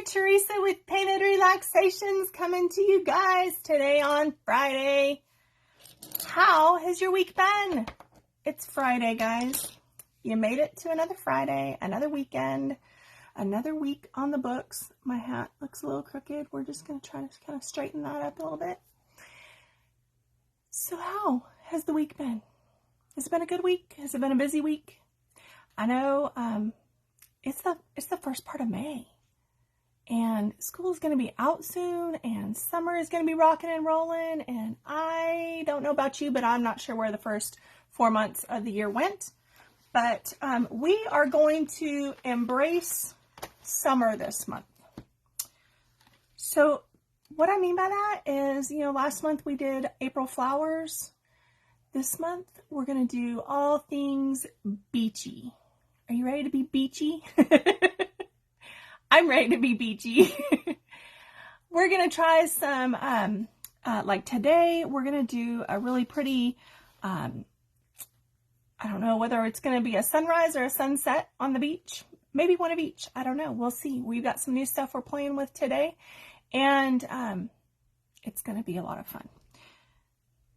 Teresa with Painted Relaxations coming to you guys today on Friday. How has your week been? It's Friday, guys. You made it to another Friday, another weekend, another week on the books. My hat looks a little crooked. We're just going to try to kind of straighten that up a little bit. So how has the week been? Has it been a good week? Has it been a busy week? I know it's the first part of May. And school is going to be out soon, and summer is going to be rocking and rolling, and I don't know about you, but I'm not sure where the first 4 months of the year went. But we are going to embrace summer this month. So what I mean by that is, last month we did April flowers. This month we're going to do all things beachy. Are you ready to be beachy? I'm ready to be beachy. We're going to try some, like today, we're going to do a really pretty, I don't know whether it's going to be a sunrise or a sunset on the beach. Maybe one of each. I don't know. We'll see. We've got some new stuff we're playing with today, and it's going to be a lot of fun.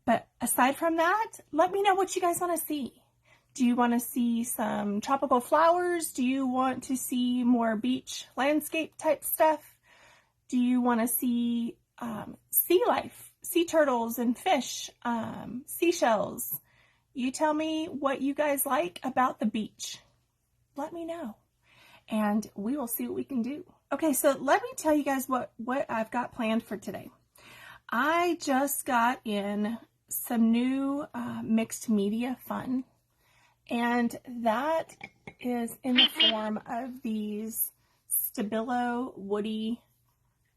But aside from that, let me know what you guys want to see. Do you want to see some tropical flowers? Do you want to see more beach landscape type stuff? Do you want to see sea life, sea turtles and fish, seashells? You tell me what you guys like about the beach. Let me know, and we will see what we can do. Okay, so let me tell you guys what I've got planned for today. I just got in some new mixed media fun. And that is in the form of these Stabilo woody,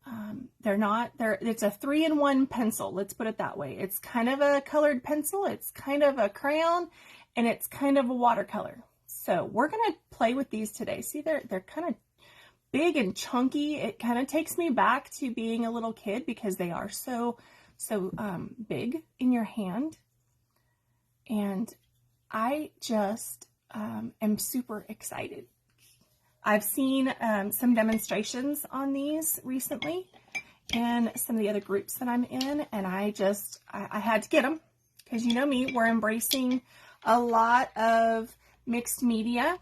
it's a 3-in-1 pencil. Let's put it that way. It's kind of a colored pencil. It's kind of a crayon, and it's kind of a watercolor. So we're going to play with these today. See, they're kind of big and chunky. It kind of takes me back to being a little kid because they are so big in your hand. And I just am super excited. I've seen some demonstrations on these recently in some of the other groups that I'm in, and I had to get them because you know me, we're embracing a lot of mixed media,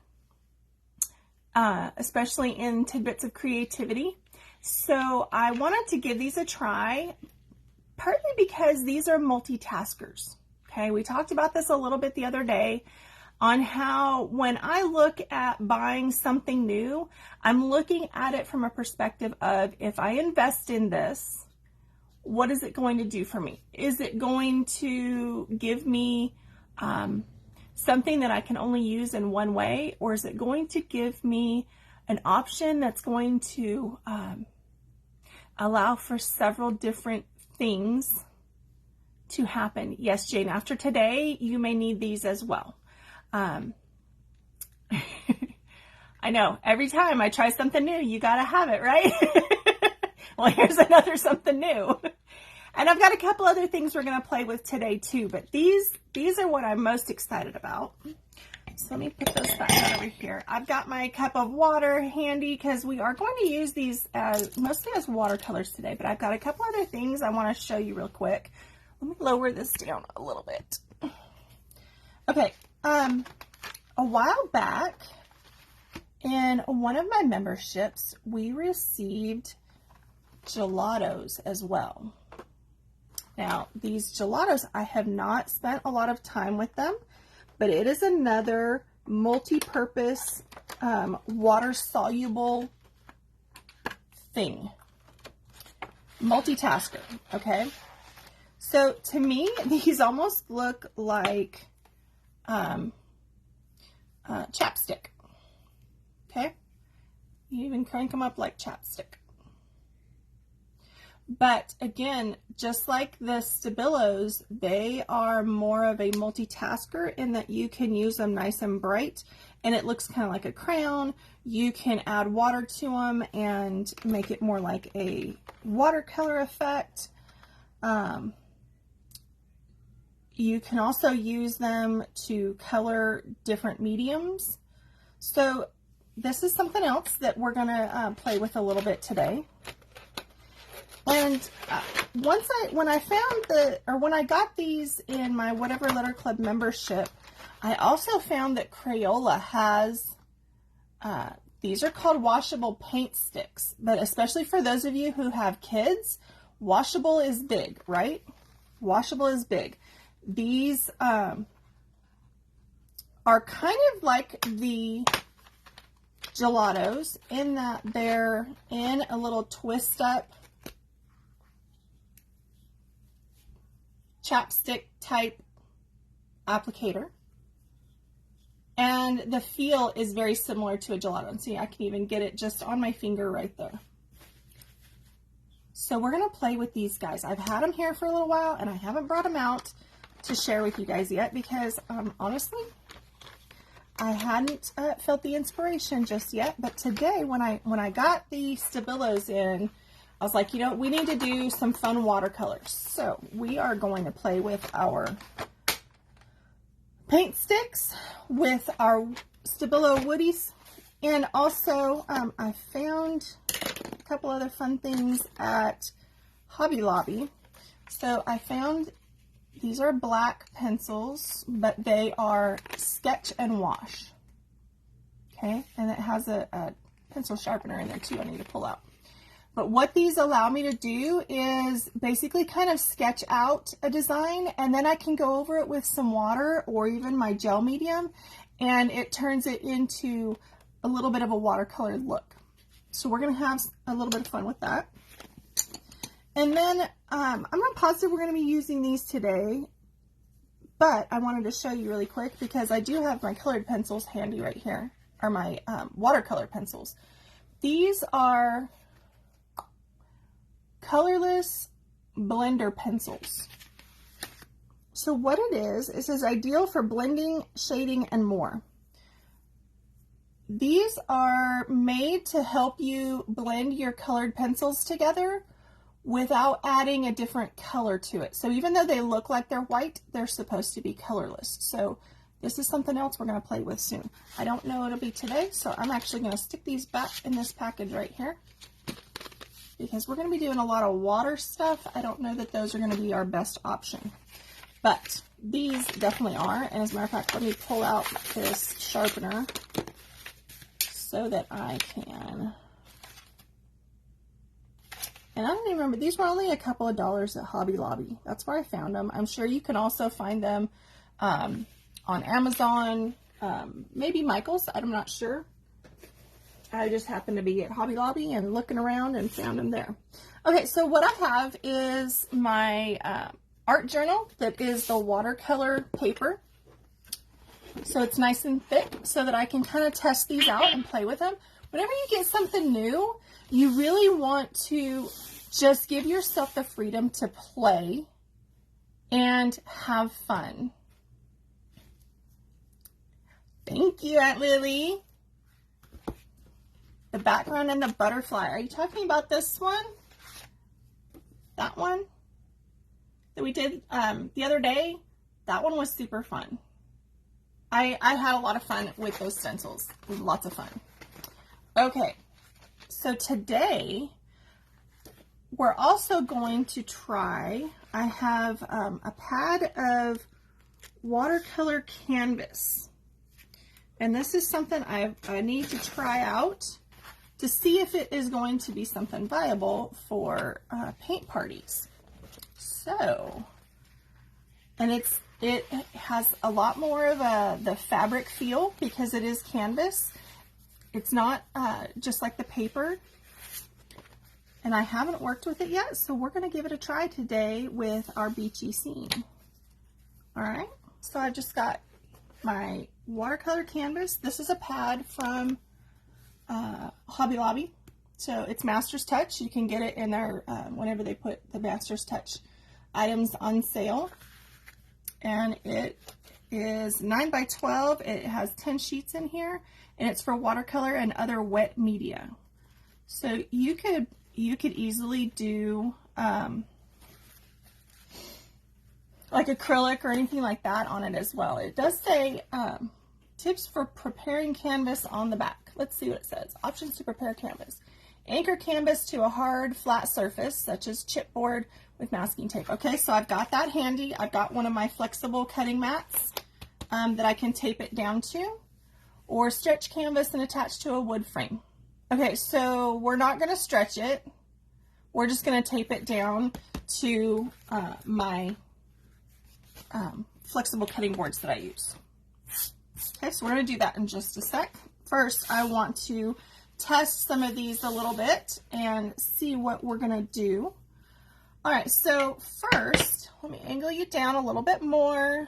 especially in tidbits of creativity. So I wanted to give these a try, partly because these are multitaskers. Okay, we talked about this a little bit the other day on how when I look at buying something new, I'm looking at it from a perspective of, if I invest in this, what is it going to do for me? Is it going to give me something that I can only use in one way, or is it going to give me an option that's going to allow for several different things to happen? Yes, Jane, after today, you may need these as well. I know, every time I try something new, you got to have it, right? Well, here's another something new. And I've got a couple other things we're going to play with today too, but these are what I'm most excited about. So let me put those back over here. I've got my cup of water handy because we are going to use these mostly as watercolors today, but I've got a couple other things I want to show you real quick. Let me lower this down a little bit. Okay, a while back in one of my memberships, we received gelatos as well. Now, these gelatos, I have not spent a lot of time with them, but it is another multi-purpose, water-soluble thing. Multitasker, okay? So to me, these almost look like chapstick. Okay, you even crank them up like chapstick. But again, just like the Stabilos, they are more of a multitasker in that you can use them nice and bright, and it looks kind of like a crayon. You can add water to them and make it more like a watercolor effect. You can also use them to color different mediums. So this is something else that we're gonna play with a little bit today. And when I got these in my Whatever Letter Club membership, I also found that Crayola has, these are called washable paint sticks, but especially for those of you who have kids, washable is big, right? Washable is big. These are kind of like the gelatos in that they're in a little twist up chapstick type applicator, and the feel is very similar to a gelato. And see, I can even get it just on my finger right there. So we're going to play with these guys. I've had them here for a little while and I haven't brought them out to share with you guys yet because honestly I hadn't felt the inspiration just yet. But today when I got the Stabilos in, I was like, you know, we need to do some fun watercolors. So we are going to play with our paint sticks, with our Stabilo Woodies, and also I found a couple other fun things at Hobby Lobby. So I found these are black pencils, but they are sketch and wash. Okay, and it has a pencil sharpener in there too I need to pull out. But what these allow me to do is basically kind of sketch out a design, and then I can go over it with some water or even my gel medium, and it turns it into a little bit of a watercolor look. So we're going to have a little bit of fun with that. And then I'm not positive we're going to be using these today, but I wanted to show you really quick because I do have my colored pencils handy right here, or my watercolor pencils. These are colorless blender pencils. So what it is ideal for blending, shading, and more. These are made to help you blend your colored pencils together without adding a different color to it. So even though they look like they're white, they're supposed to be colorless. So this is something else we're going to play with soon. I don't know it'll be today, so I'm actually going to stick these back in this package right here, because we're going to be doing a lot of water stuff. I don't know that those are going to be our best option, but these definitely are. And as a matter of fact, let me pull out this sharpener so that I can, and I don't even remember, these were only a couple of dollars at Hobby Lobby. That's where I found them. I'm sure you can also find them on Amazon, maybe Michael's, I'm not sure. I just happened to be at Hobby Lobby and looking around and found them there. Okay, so what I have is my art journal that is the watercolor paper. So it's nice and thick so that I can kind of test these out and play with them. Whenever you get something new, you really want to just give yourself the freedom to play and have fun. Thank you, Aunt Lily. The background and the butterfly. Are you talking about this one? That one that we did the other day? That one was super fun. I had a lot of fun with those stencils. It was lots of fun. Okay, so today we're also going to try, I have a pad of watercolor canvas. And this is something I need to try out to see if it is going to be something viable for paint parties. So, and it has a lot more of the fabric feel because it is canvas. It's not just like the paper. And I haven't worked with it yet, so we're going to give it a try today with our beachy scene. All right, so I've just got my watercolor canvas. This is a pad from Hobby Lobby. So it's Master's Touch. You can get it in there whenever they put the Master's Touch items on sale. And it is 9 by 12. It has 10 sheets in here, and it's for watercolor and other wet media. So you could easily do like acrylic or anything like that on it as well. It does say tips for preparing canvas on the back. let's see what it says. Options to prepare canvas. Anchor canvas to a hard, flat surface, such as chipboard with masking tape. Okay, so I've got that handy. I've got one of my flexible cutting mats that I can tape it down to, or stretch canvas and attach to a wood frame. Okay, so we're not going to stretch it. We're just going to tape it down to my flexible cutting boards that I use. Okay, so we're going to do that in just a sec. First, I want to test some of these a little bit and see what we're going to do. All right, so first, let me angle you down a little bit more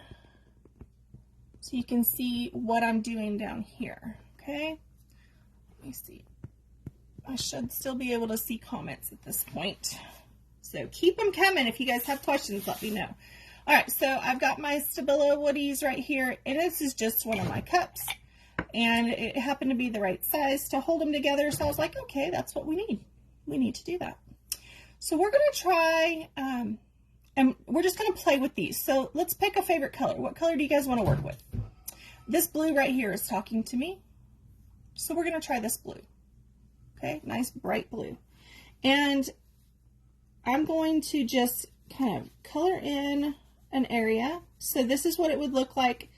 so you can see what I'm doing down here, okay? Let me see. I should still be able to see comments at this point. So keep them coming. If you guys have questions, let me know. All right, so I've got my Stabilo woodies right here, and this is just one of my cups. And it happened to be the right size to hold them together, so I was like, okay, that's what we need. We need to do that. So we're going to try, and we're just going to play with these. So let's pick a favorite color. What color do you guys want to work with? This blue right here is talking to me, so we're going to try this blue. Okay, nice bright blue. And I'm going to just kind of color in an area. So this is what it would look like,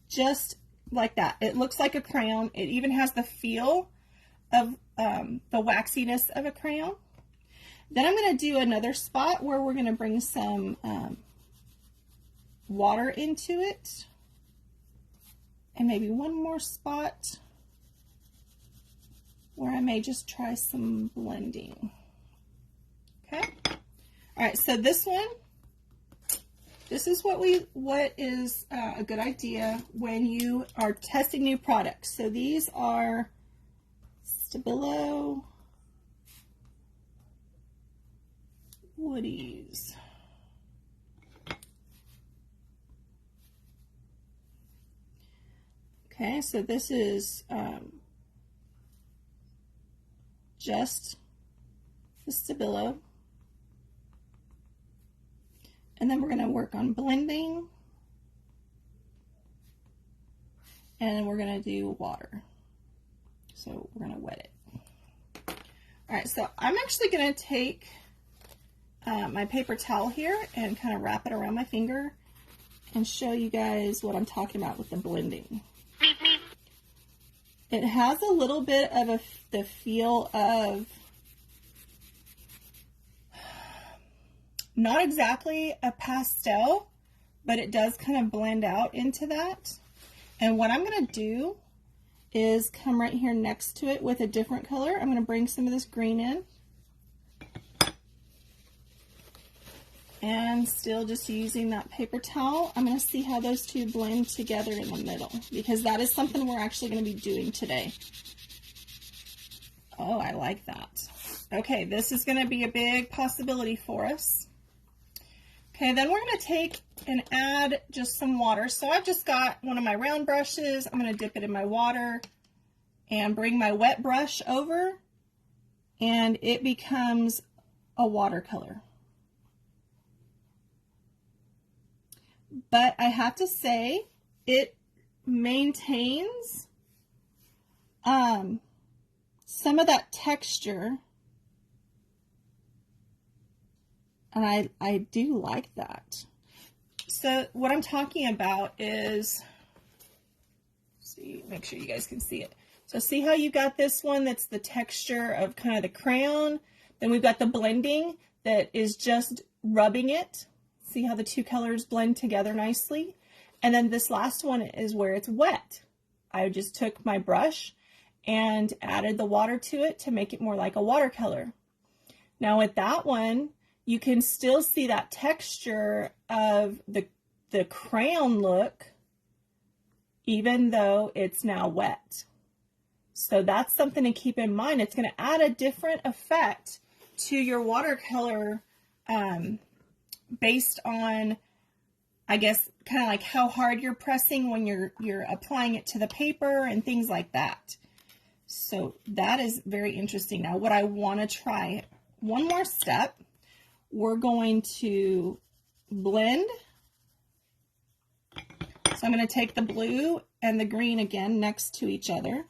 just like that. It looks like a crayon. It even has the feel of the waxiness of a crayon. Then I'm going to do another spot where we're going to bring some water into it, and maybe one more spot where I may just try some blending. Okay. All right, so this one, this is what is a good idea when you are testing new products. So these are Stabilo woodies. Okay, so this is just the Stabilo. And then we're going to work on blending. And we're going to do water. So we're going to wet it. All right, so I'm actually going to take my paper towel here and kind of wrap it around my finger and show you guys what I'm talking about with the blending. It has a little bit of the feel of not exactly a pastel, but it does kind of blend out into that. And what I'm going to do is come right here next to it with a different color. I'm going to bring some of this green in. And still just using that paper towel, I'm going to see how those two blend together in the middle, because that is something we're actually going to be doing today. Oh, I like that. Okay, this is going to be a big possibility for us. Okay, then we're going to take and add just some water. So I've just got one of my round brushes. I'm going to dip it in my water and bring my wet brush over, and it becomes a watercolor. But I have to say, it maintains some of that texture, and I do like that. So what I'm talking about is, see, make sure you guys can see it. So see how you got this one that's the texture of kind of the crayon? Then we've got the blending that is just rubbing it. See how the two colors blend together nicely? And then this last one is where it's wet. I just took my brush and added the water to it to make it more like a watercolor. Now with that one, you can still see that texture of the crayon look, even though it's now wet. So that's something to keep in mind. It's going to add a different effect to your watercolor based on, I guess, kind of like how hard you're pressing when you're applying it to the paper and things like that. So that is very interesting. Now what I want to try, one more step, we're going to blend. So I'm going to take the blue and the green again next to each other.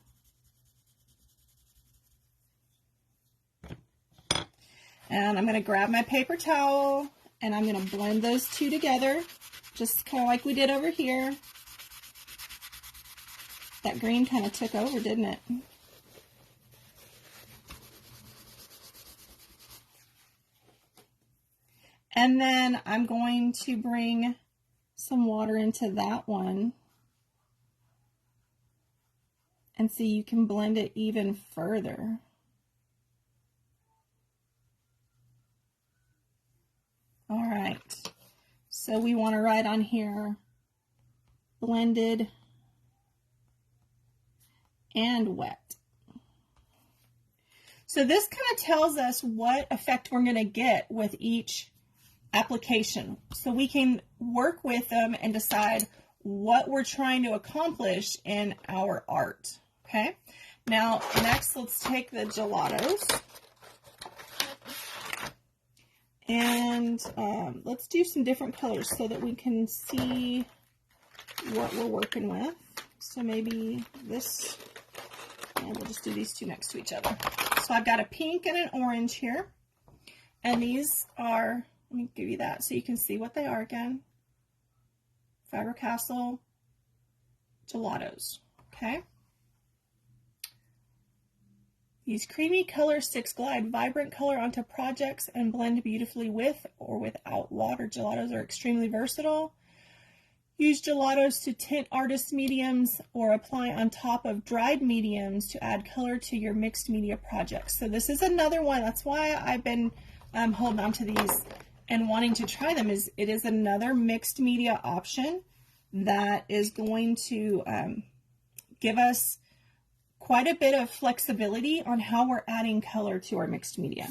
And I'm going to grab my paper towel and I'm going to blend those two together, just kind of like we did over here. That green kind of took over, didn't it? And then I'm going to bring some water into that one. And see, you can blend it even further. All right, so we want to write on here, blended and wet. So this kind of tells us what effect we're going to get with each application. So we can work with them and decide what we're trying to accomplish in our art. Okay, now next let's take the gelatos. And let's do some different colors so that we can see what we're working with. So maybe this, and we'll just do these two next to each other. So I've got a pink and an orange here. And these are, let me give you that so you can see what they are again. Faber-Castell gelatos, okay? These creamy color sticks glide vibrant color onto projects and blend beautifully with or without water. Gelatos are extremely versatile. Use gelatos to tint artist mediums or apply on top of dried mediums to add color to your mixed media projects. So this is another one. That's why I've been holding on to these and wanting to try them. It is another mixed media option that is going to give us quite a bit of flexibility on how we're adding color to our mixed media.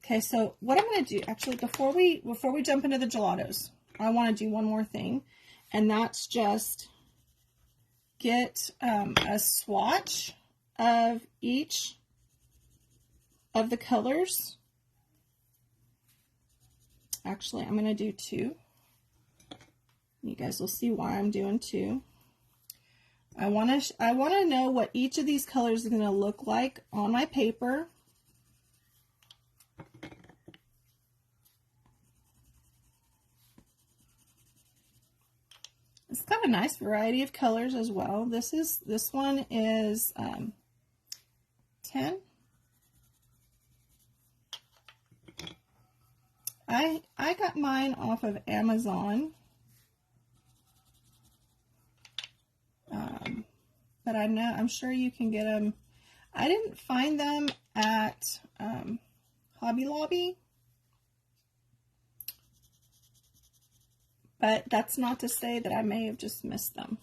Okay, so what I'm going to do, actually, before we jump into the gelatos, I want to do one more thing, and that's just get a swatch of each of the colors. Actually, I'm going to do two. You guys will see why I'm doing two. I want to know what each of these colors is going to look like on my paper. It's got a nice variety of colors as well. This one is 10. I got mine off of Amazon. But I'm sure you can get them. I didn't find them at Hobby Lobby, but that's not to say that I may have just missed them.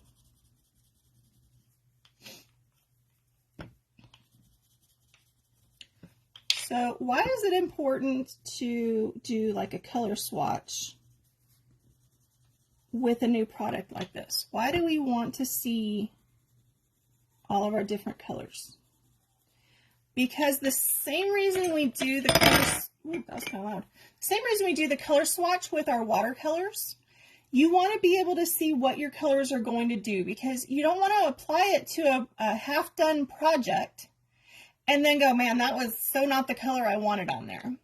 So why is it important to do like a color swatch with a new product like this? Why do we want to see all of our different colors? Because the same reason we do the colors, ooh, that was kind of loud. Same reason we do the color swatch with our watercolors, you want to be able to see what your colors are going to do, because you don't want to apply it to a half-done project and then go, man, that was so not the color I wanted on there.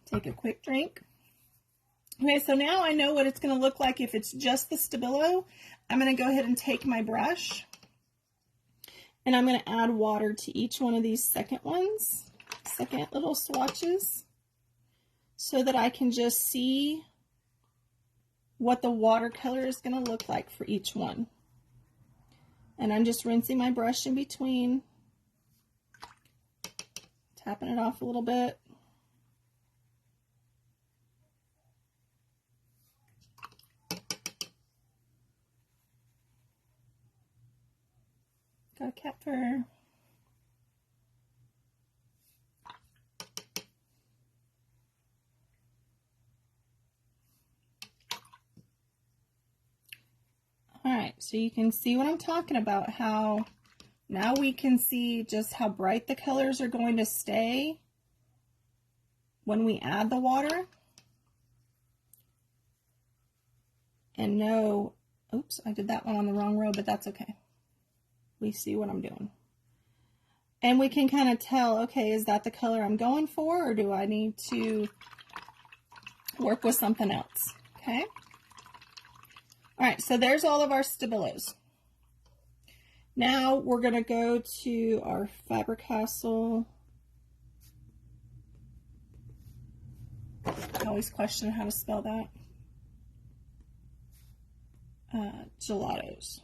Take a quick drink. Okay, so now I know what it's going to look like if it's just the Stabilo. I'm going to go ahead and take my brush and I'm going to add water to each one of these second little swatches, so that I can just see what the watercolor is going to look like for each one. And I'm just rinsing my brush in between, tapping it off a little bit. Got a cat fur. All right, so you can see what I'm talking about, how now we can see just how bright the colors are going to stay when we add the water. And know, oops, I did that one on the wrong row, but that's okay. We see what I'm doing. And we can kind of tell, okay, is that the color I'm going for, or do I need to work with something else? Okay. All right, so there's all of our Stabilos. Now we're going to go to our Faber-Castell. I always question how to spell that. Gelatos.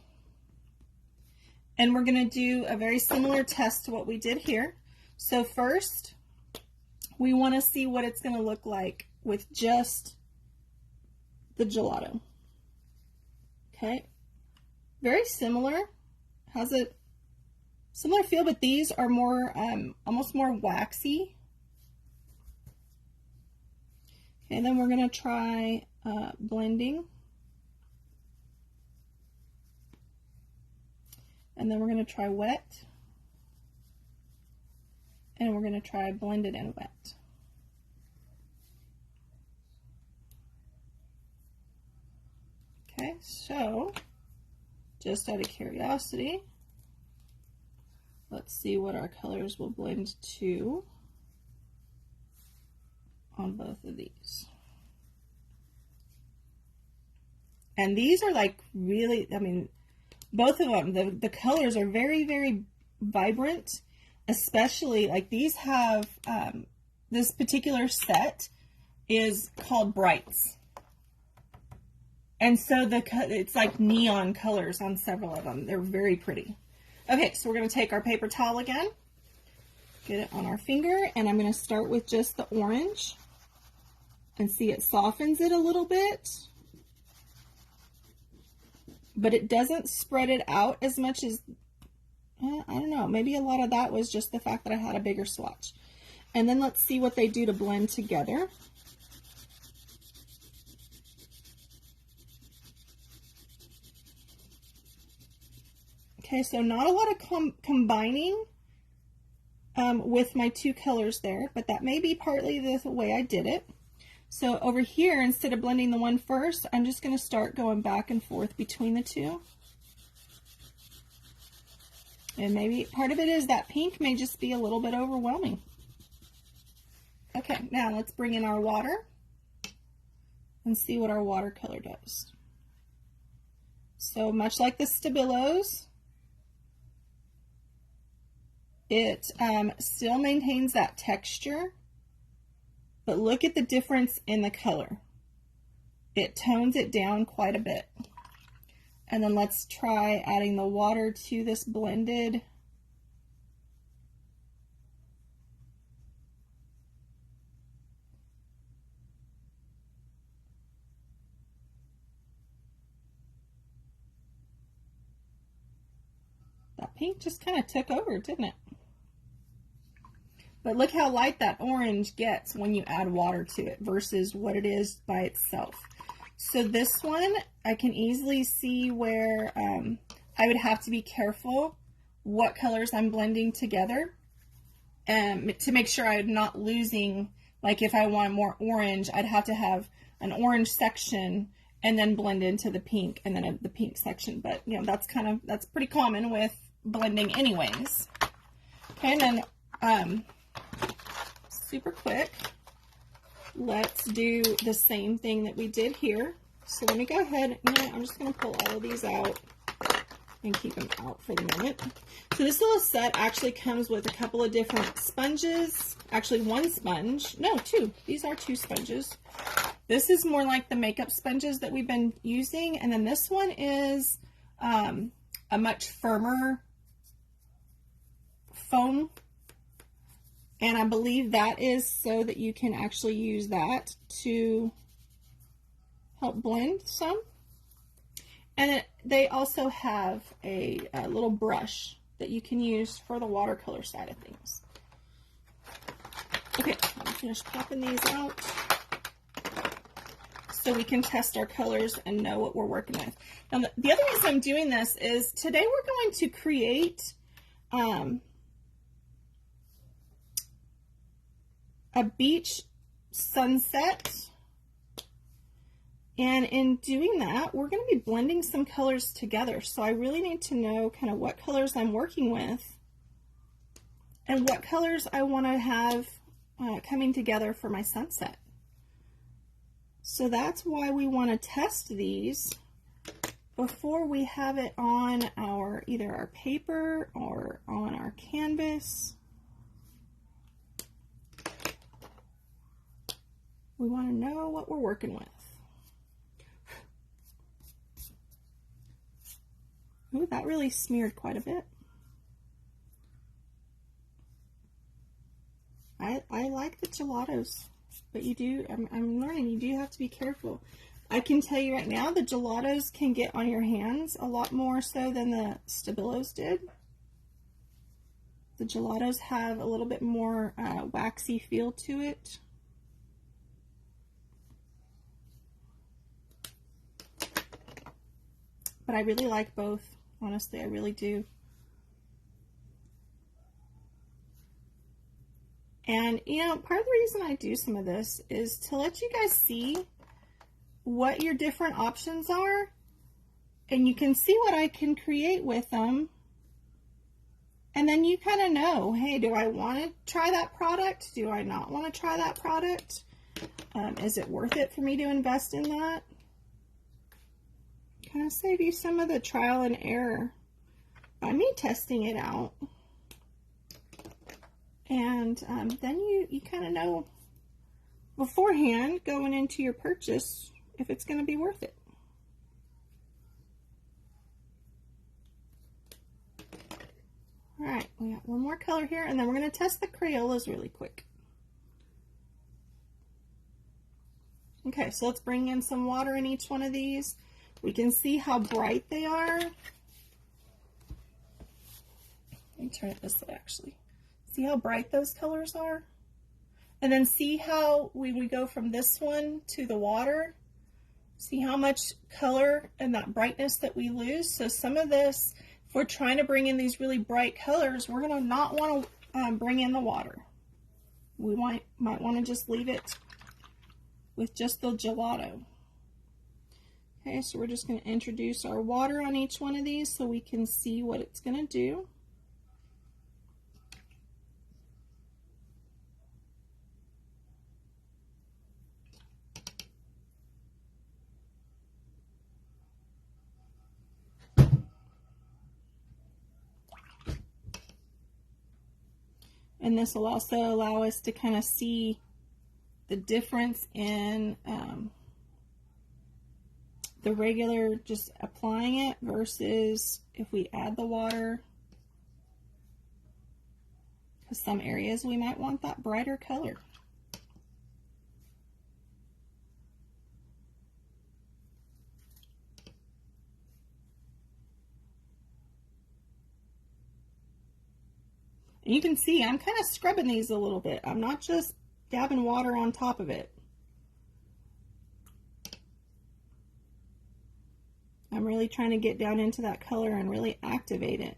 And we're going to do a very similar test to what we did here. So first, we want to see what it's going to look like with just the gelato. Okay, very similar. Has a similar feel, but these are more, almost more waxy. Okay, then we're going to try blending. And then we're going to try wet. And we're going to try blended and wet. Okay, so just out of curiosity, let's see what our colors will blend to on both of these. And these are like really, I mean, both of them, the colors are very, very vibrant, especially like these have, this particular set is called Brights. And so it's like neon colors on several of them. They're very pretty. Okay, so we're going to take our paper towel again, get it on our finger, and I'm going to start with just the orange and see it softens it a little bit. But it doesn't spread it out as much as, I don't know, maybe a lot of that was just the fact that I had a bigger swatch. And then let's see what they do to blend together. Okay, so not a lot of combining with my two colors there, but that may be partly the way I did it. So over here, instead of blending the one first, I'm just going to start going back and forth between the two. And maybe part of it is that pink may just be a little bit overwhelming. Okay, now let's bring in our water and see what our watercolor does. So much like the Stabilos, it still maintains that texture. But look at the difference in the color. It tones it down quite a bit. And then let's try adding the water to this blended. That pink just kind of took over, didn't it? But look how light that orange gets when you add water to it versus what it is by itself. So this one, I can easily see where I would have to be careful what colors I'm blending together to make sure I'm not losing, like if I want more orange, I'd have to have an orange section and then blend into the pink and then the pink section. But you know, that's pretty common with blending anyways. Okay, and then super quick, let's do the same thing that we did here. So let me go ahead, I'm just going to pull all of these out and keep them out for the minute. So this little set actually comes with a couple of different sponges, actually one sponge, no, two. These are two sponges. This is more like the makeup sponges that we've been using, and then this one is a much firmer foam. And I believe that is so that you can actually use that to help blend some. And they also have a little brush that you can use for the watercolor side of things. Okay, I'm finished popping these out so we can test our colors and know what we're working with. Now, the other reason I'm doing this is today we're going to create a beach sunset, and in doing that we're going to be blending some colors together, so I really need to know kind of what colors I'm working with and what colors I want to have coming together for my sunset. So that's why we want to test these before we have it on our either our paper or on our canvas. We want to know what we're working with. Ooh, that really smeared quite a bit. I like the gelatos, but you do, I'm learning, you do have to be careful. I can tell you right now, the gelatos can get on your hands a lot more so than the Stabilos did. The gelatos have a little bit more waxy feel to it. But I really like both, honestly, I really do. And, you know, part of the reason I do some of this is to let you guys see what your different options are. And you can see what I can create with them. And then you kind of know, hey, do I want to try that product? Do I not want to try that product? Is it worth it for me to invest in that? Kind of save you some of the trial and error by me testing it out. And then you kind of know beforehand going into your purchase if it's going to be worth it. All right, we got one more color here, and then we're going to test the Crayolas really quick. Okay, so let's bring in some water in each one of these. We can see how bright they are. Let me turn it this way, actually. See how bright those colors are? And then see how when we go from this one to the water, see how much color and that brightness that we lose. So some of this, if we're trying to bring in these really bright colors, we're gonna not want to bring in the water. We might want to just leave it with just the gelato. Okay, so we're just going to introduce our water on each one of these so we can see what it's going to do. And this will also allow us to kind of see the difference in the regular just applying it versus if we add the water. Because some areas we might want that brighter color. And you can see I'm kind of scrubbing these a little bit. I'm not just dabbing water on top of it. I'm really trying to get down into that color and really activate it.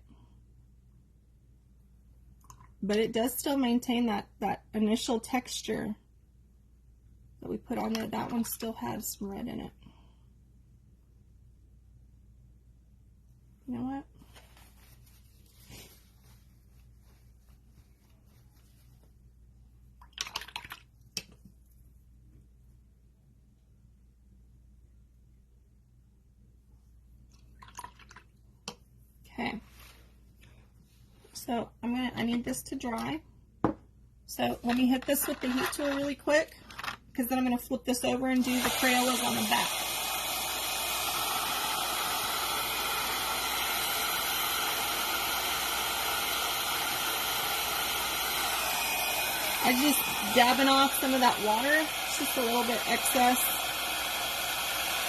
But it does still maintain that initial texture that we put on there. That one still has some red in it. You know what? Okay, so I need this to dry. So let me hit this with the heat tool really quick, because then I'm going to flip this over and do the Crayolas on the back. I'm just dabbing off some of that water. It's just a little bit excess.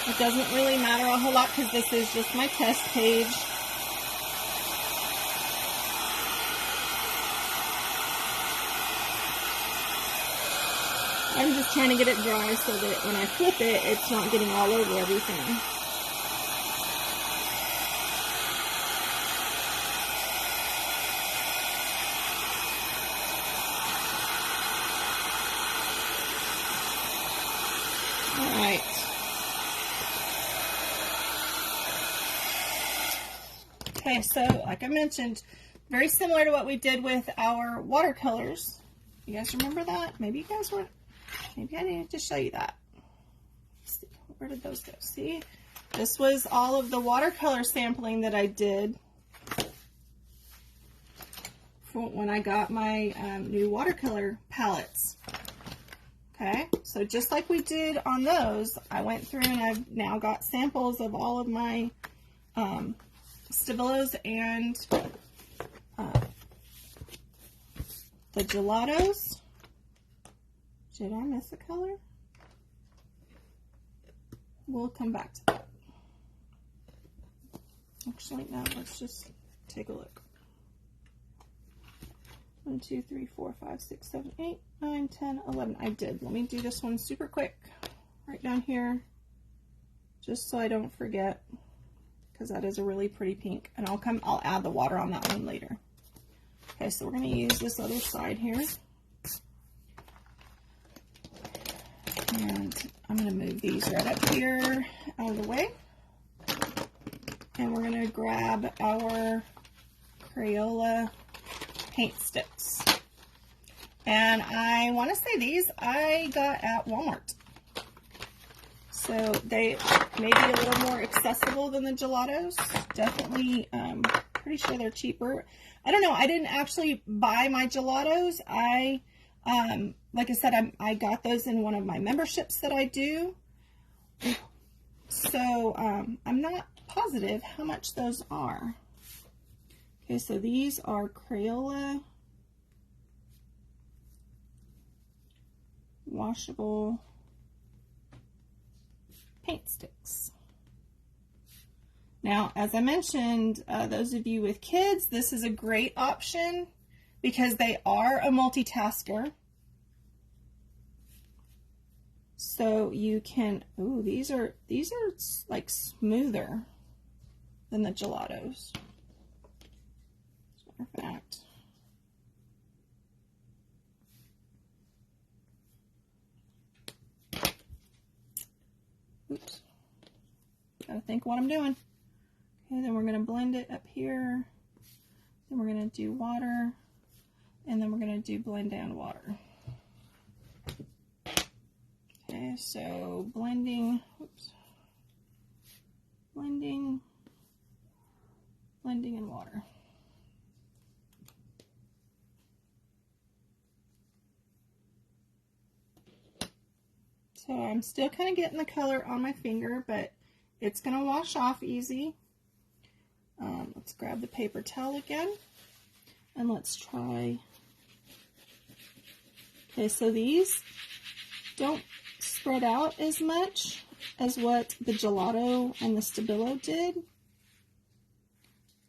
It doesn't really matter a whole lot because this is just my test page. I'm just trying to get it dry so that when I flip it, it's not getting all over everything. All right. Okay, so like I mentioned, very similar to what we did with our watercolors. You guys remember that? Maybe you guys weren't. Maybe I needed to show you that. Let's see, where did those go? See, this was all of the watercolor sampling that I did for when I got my new watercolor palettes. Okay, so just like we did on those, I went through and I've now got samples of all of my Stabilos and the gelatos. Did I miss a color? We'll come back to that. Actually, no, let's just take a look. 1, 2, 3, 4, 5, 6, 7, 8, 9, 10, 11. I did. Let me do this one super quick. Right down here, just so I don't forget, because that is a really pretty pink. And I'll add the water on that one later. Okay, so we're going to use this other side here. And I'm going to move these right up here out of the way. And we're going to grab our Crayola paint sticks. And I want to say these I got at Walmart. So they may be a little more accessible than the gelatos. Definitely, pretty sure they're cheaper. I don't know. I didn't actually buy my gelatos. Like I said, I got those in one of my memberships that I do. So I'm not positive how much those are. Okay, so these are Crayola washable paint sticks. Now, as I mentioned, those of you with kids, this is a great option because they are a multitasker. So you can, ooh, these are like smoother than the gelatos. As a matter of fact. Oops. Gotta think what I'm doing. Okay, then we're gonna blend it up here. Then we're gonna do water. And then we're gonna do blend and water. Okay, so blending, oops. Blending and water. So I'm still kind of getting the color on my finger, but it's going to wash off easy. Let's grab the paper towel again, and let's try. Okay, so these don't spread out as much as what the gelato and the Stabilo did.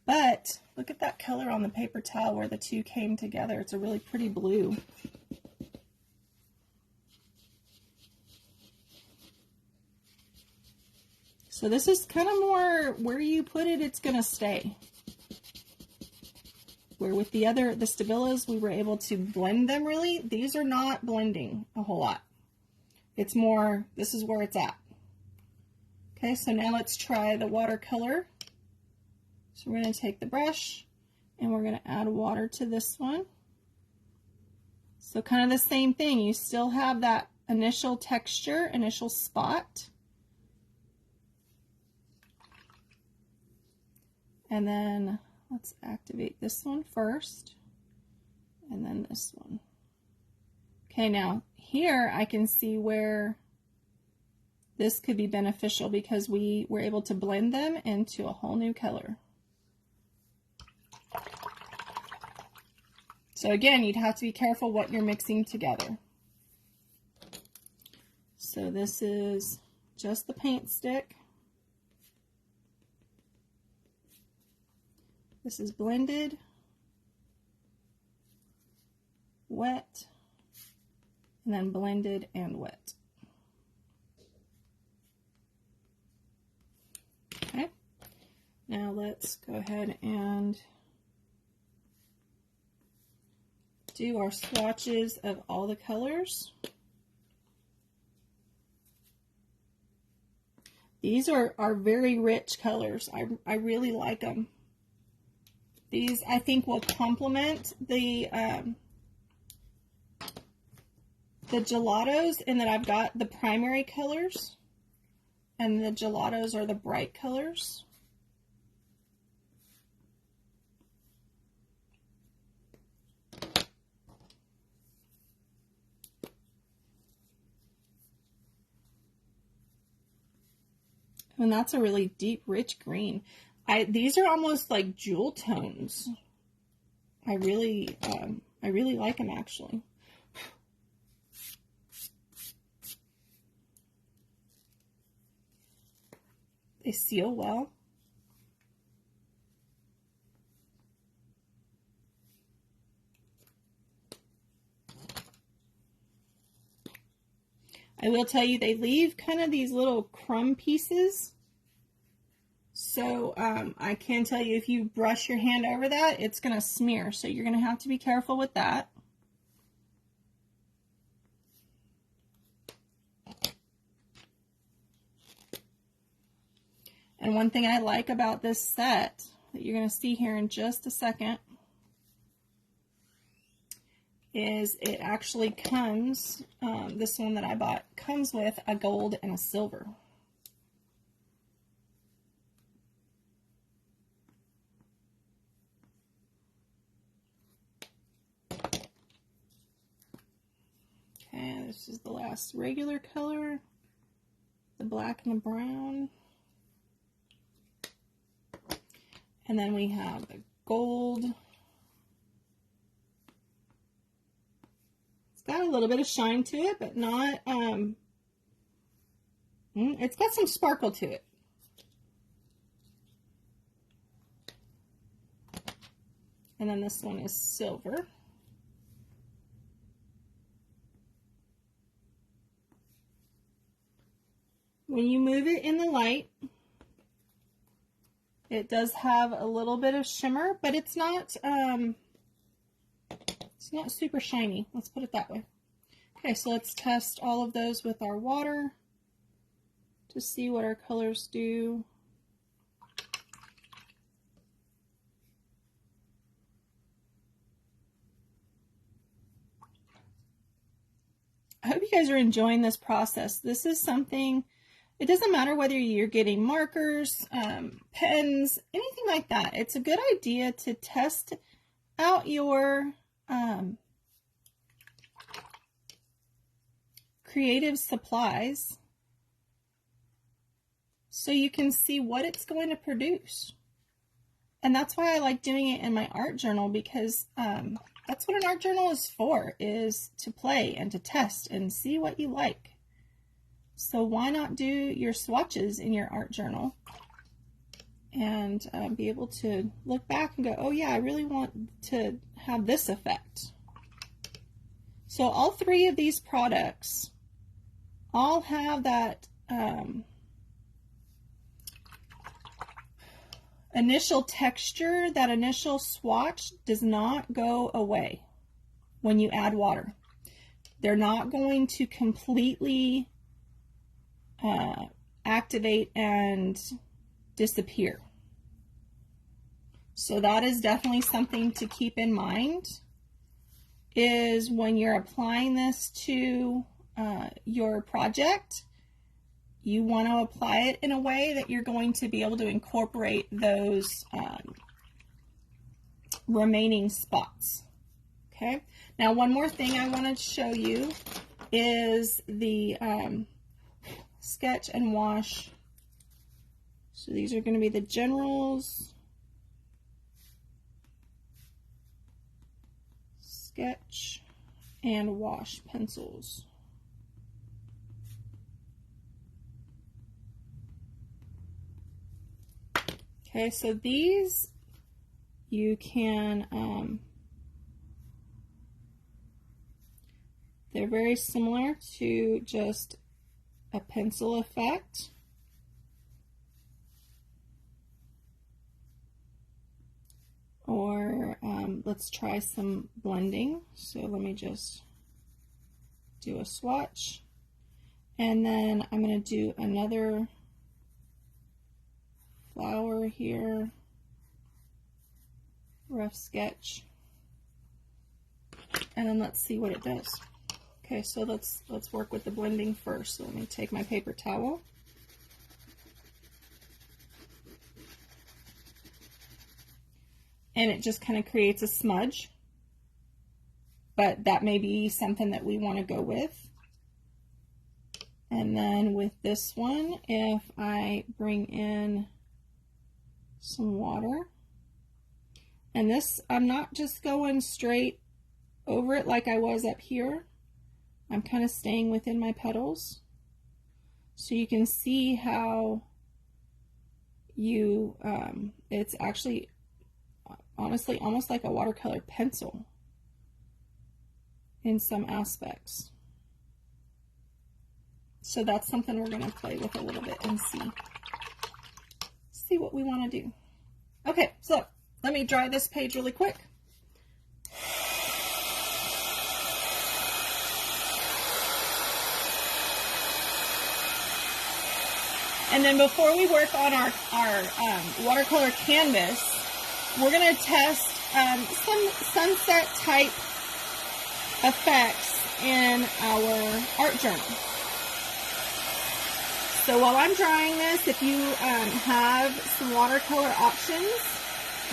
But look at that color on the paper towel where the two came together. It's a really pretty blue. So this is kind of more where you put it, it's going to stay. Where with the Stabilos, we were able to blend them really. These are not blending a whole lot. It's more, this is where it's at. Okay, so now let's try the watercolor. So we're going to take the brush and we're going to add water to this one. So kind of the same thing. You still have that initial texture, initial spot. And then let's activate this one first, and then this one. Okay, now here I can see where this could be beneficial because we were able to blend them into a whole new color. So again, you'd have to be careful what you're mixing together. So this is just the paint stick. This is blended, wet, and then blended and wet. Okay, now let's go ahead and do our swatches of all the colors. These are very rich colors. I really like them. These, I think, will complement the gelatos in that I've got the primary colors, and the gelatos are the bright colors. And that's a really deep, rich green. These are almost like jewel tones. I really like them, actually. They seal well. I will tell you, they leave kind of these little crumb pieces. So I can tell you, if you brush your hand over that, it's going to smear. So you're going to have to be careful with that. And one thing I like about this set that you're going to see here in just a second is it actually comes, this one that I bought, comes with a gold and a silver. Okay, this is the last regular color, the black and the brown. And then we have the gold. It's got a little bit of shine to it, but not, it's got some sparkle to it. And then this one is silver. When you move it in the light, it does have a little bit of shimmer, but it's not super shiny. Let's put it that way. Okay, so let's test all of those with our water to see what our colors do. I hope you guys are enjoying this process. This is something, it doesn't matter whether you're getting markers, pens, anything like that. It's a good idea to test out your creative supplies so you can see what it's going to produce. And that's why I like doing it in my art journal, because that's what an art journal is for, is to play and to test and see what you like. So why not do your swatches in your art journal and be able to look back and go, oh yeah, I really want to have this effect. So all three of these products all have that initial texture. That initial swatch does not go away when you add water. They're not going to completely activate and disappear. So that is definitely something to keep in mind, is when you're applying this to your project, you want to apply it in a way that you're going to be able to incorporate those remaining spots. Okay, now one more thing I wanted to show you is the sketch and wash. So these are going to be the generals, sketch and wash pencils. Okay, so these you can, they're very similar to just a pencil effect. Or let's try some blending. So let me just do a swatch. And then I'm going to do another flower here. rough sketch. And then let's see what it does. Okay, so let's work with the blending first. So let me take my paper towel. And it just kind of creates a smudge. But that may be something that we want to go with. And then with this one, if I bring in some water, and this, I'm not just going straight over it like I was up here. I'm kind of staying within my petals. So you can see how you, it's actually, honestly, almost like a watercolor pencil in some aspects. So that's something we're going to play with a little bit and see what we want to do. Okay, so let me dry this page really quick. And then before we work on our watercolor canvas, we're going to test some sunset type effects in our art journal. So while I'm drying this, if you have some watercolor options,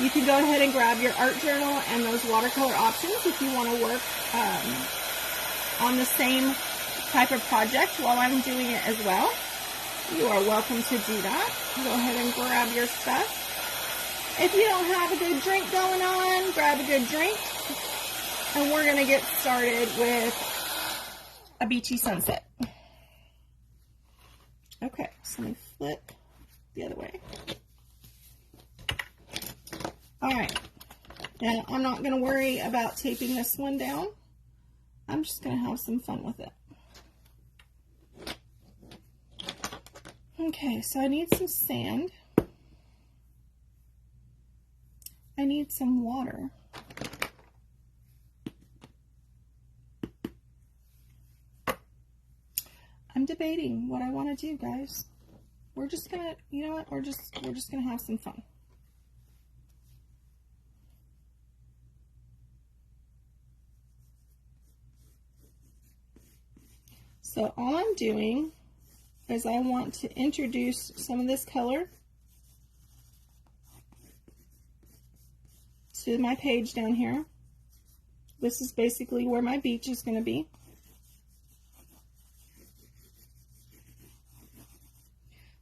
you can go ahead and grab your art journal and those watercolor options if you want to work on the same type of project while I'm doing it as well. You are welcome to do that. Go ahead and grab your stuff. If you don't have a good drink going on, grab a good drink. And we're going to get started with a beachy sunset. Okay, so let me flip the other way. All right. Now, I'm not going to worry about taping this one down. I'm just going to have some fun with it. Okay, so I need some sand. I need some water. I'm debating what I want to do, guys. We're just gonna, you know what? We're just gonna have some fun. So all I'm doing is I want to introduce some of this color to my page down here. This is basically where my beach is going to be.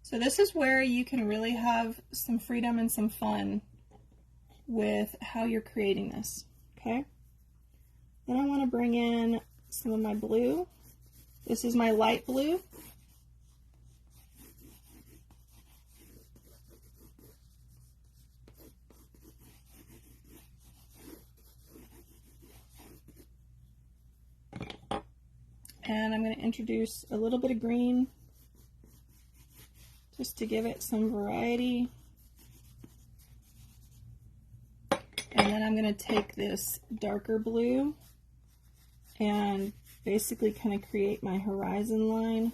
So this is where you can really have some freedom and some fun with how you're creating this, okay? Then I want to bring in some of my blue. This is my light blue. And I'm going to introduce a little bit of green just to give it some variety. And then I'm going to take this darker blue and basically kind of create my horizon line,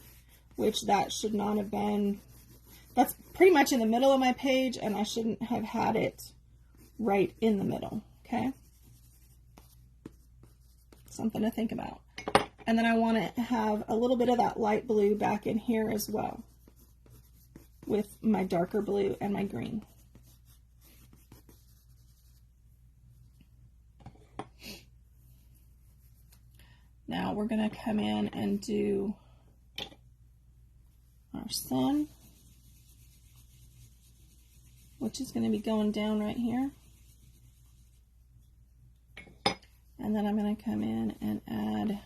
which that should not have been, that's pretty much in the middle of my page, and I shouldn't have had it right in the middle, okay? Something to think about. And then I want to have a little bit of that light blue back in here as well with my darker blue and my green. Now we're going to come in and do our sun, which is going to be going down right here. And then I'm going to come in and add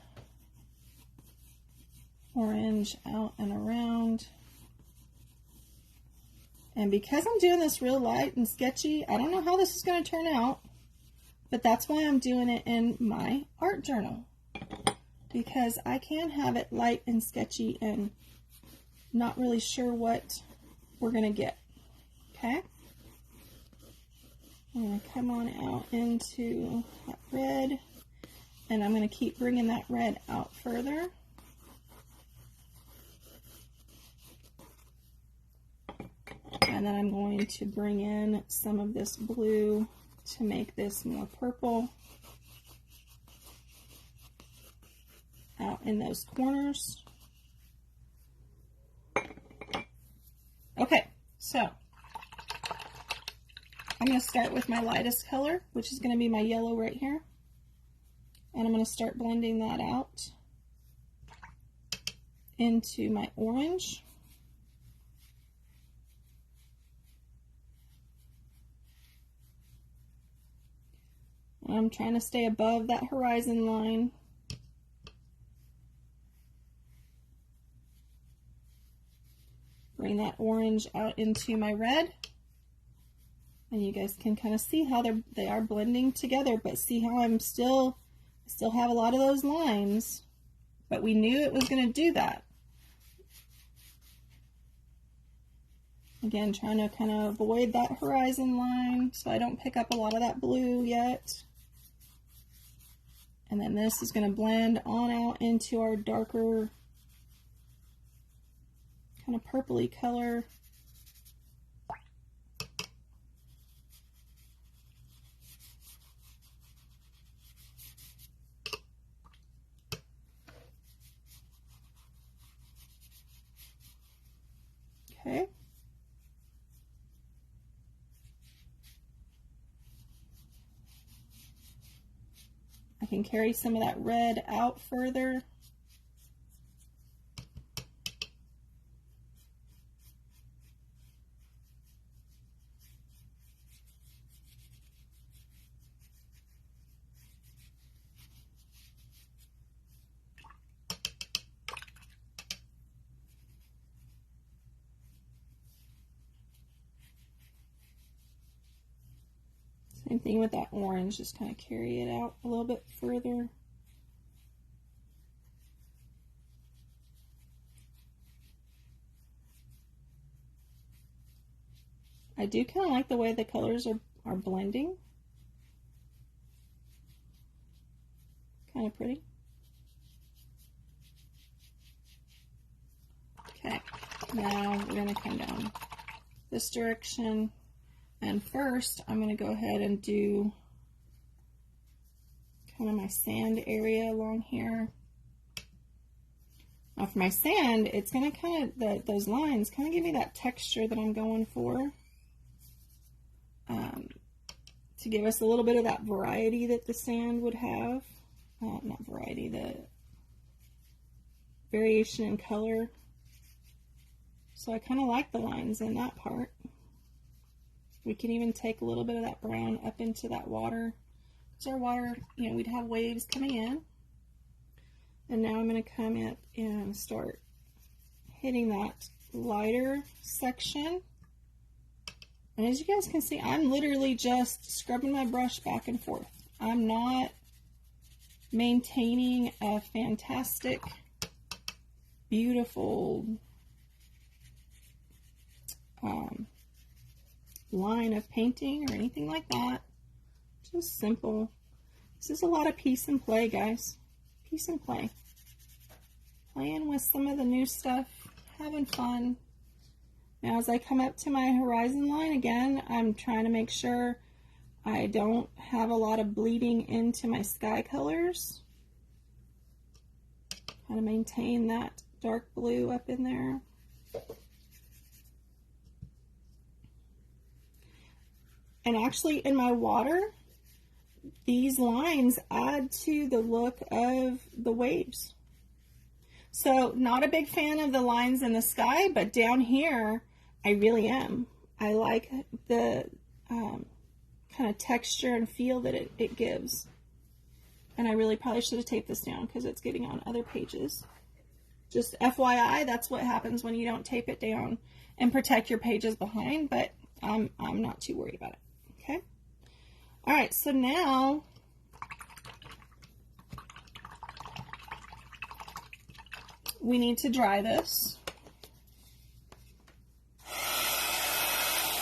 orange out and around. And because I'm doing this real light and sketchy, I don't know how this is going to turn out, but that's why I'm doing it in my art journal, because I can have it light and sketchy and not really sure what we're going to get. Okay? I'm going to come on out into that red, and I'm going to keep bringing that red out further. And then I'm going to bring in some of this blue to make this more purple out in those corners. Okay, so I'm going to start with my lightest color, which is going to be my yellow right here. And I'm going to start blending that out into my orange. And I'm trying to stay above that horizon line. Bring that orange out into my red. And you guys can kind of see how they are blending together, but see how I still have a lot of those lines, but we knew it was going to do that. Again, trying to kind of avoid that horizon line so I don't pick up a lot of that blue yet. And then this is going to blend on out into our darker kind of purpley color. Okay. I can carry some of that red out further. Same thing with that orange, just kind of carry it out a little bit further. I do kind of like the way the colors are blending. Kind of pretty. Okay, now we're going to come down this direction. And first, I'm going to go ahead and do kind of my sand area along here. Now for my sand, it's going to kind of, those lines kind of give me that texture that I'm going for. To give us a little bit of that variety that the sand would have. Not variety, the variation in color. So I kind of like the lines in that part. We can even take a little bit of that brown up into that water. So our water, you know, we'd have waves coming in. And now I'm going to come in and start hitting that lighter section. And as you guys can see, I'm literally just scrubbing my brush back and forth. I'm not maintaining a fantastic, beautiful line of painting or anything like that. Just simple. This is a lot of peace and play, guys. Peace and play. Playing with some of the new stuff, having fun. Now as I come up to my horizon line again, I'm trying to make sure I don't have a lot of bleeding into my sky colors. Kind of maintain that dark blue up in there. And actually in my water, these lines add to the look of the waves. So not a big fan of the lines in the sky, but down here, I really am. I like the kind of texture and feel that it gives. And I really probably should have taped this down because it's getting on other pages. Just FYI, that's what happens when you don't tape it down and protect your pages behind, but I'm not too worried about it. Okay. All right, so now we need to dry this.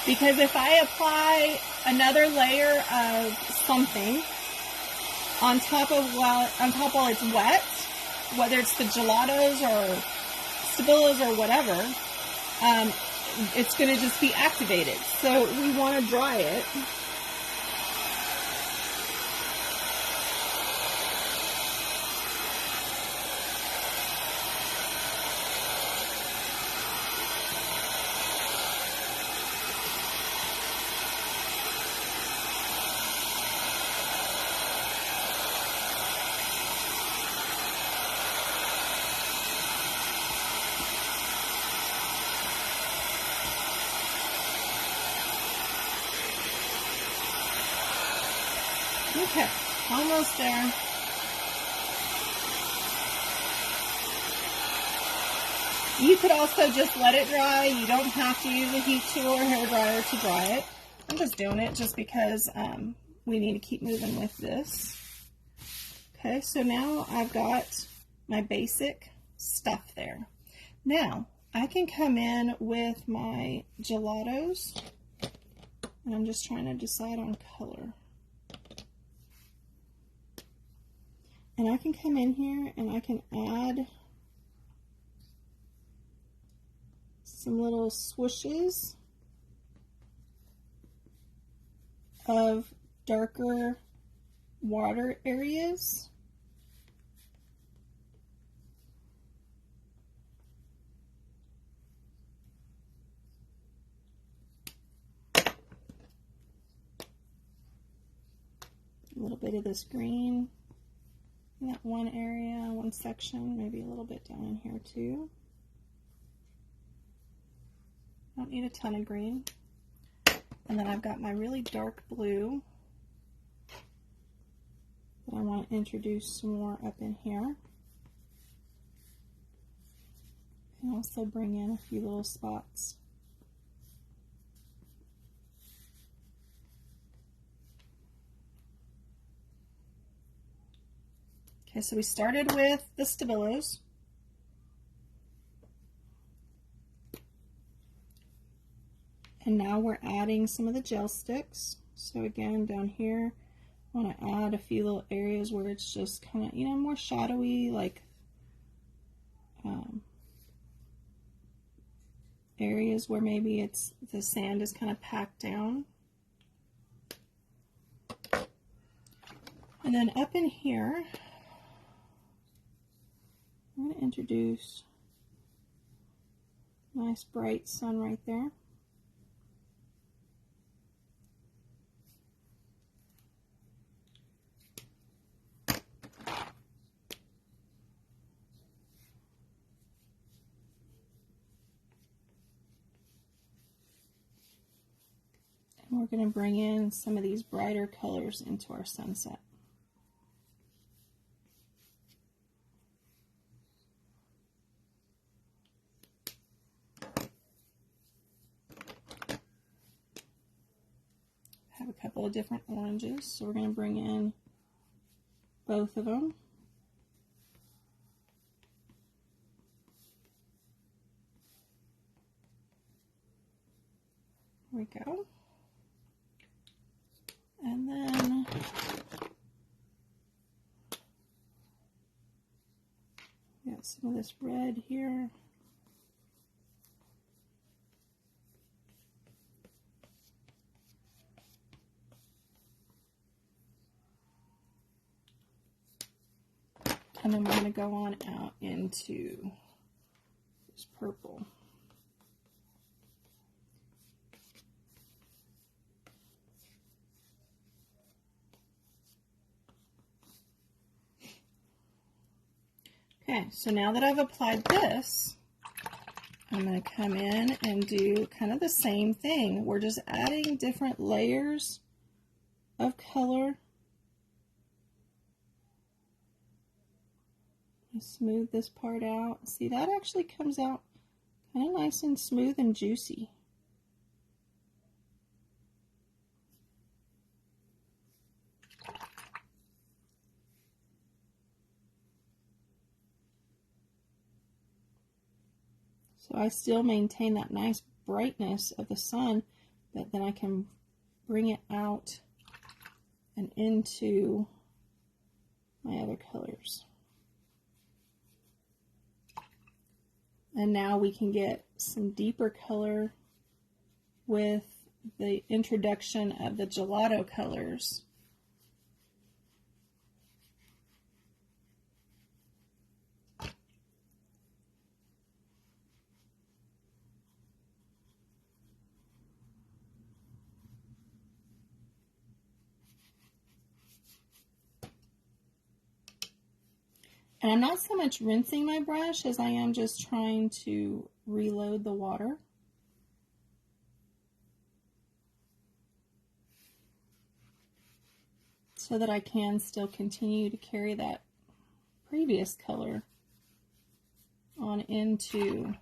Because if I apply another layer of something on top while it's wet, whether it's the gelatos or Stabilos or whatever, it's going to just be activated. So we want to dry it. Okay, almost there. You could also just let it dry. You don't have to use a heat tool or hair dryer to dry it. I'm just doing it just because we need to keep moving with this. Okay, so now I've got my basic stuff there. Now, I can come in with my gelatos, and I'm just trying to decide on color. And I can come in here and I can add some little swooshes of darker water areas. A little bit of this green in that one area, one section, maybe a little bit down in here too. Don't need a ton of green. And then I've got my really dark blue that I want to introduce some more up in here. And also bring in a few little spots. Okay, so we started with the Stabilos. And now we're adding some of the gel sticks. So again, down here, I want to add a few little areas where it's just kind of, you know, more shadowy, like areas where maybe it's the sand is kind of packed down. And then up in here, I'm going to introduce a nice bright sun right there. And we're going to bring in some of these brighter colors into our sunset. Have a couple of different oranges, so we're going to bring in both of them. There we go. And then got some of this red here. And then we're going to go on out into this purple. Okay, so now that I've applied this, I'm going to come in and do kind of the same thing. We're just adding different layers of color. Smooth this part out. See, that actually comes out kind of nice and smooth and juicy. So I still maintain that nice brightness of the sun, but then I can bring it out and into my other colors. And now we can get some deeper color with the introduction of the gelato colors. And I'm not so much rinsing my brush as I am just trying to reload the water. so that I can still continue to carry that previous color on into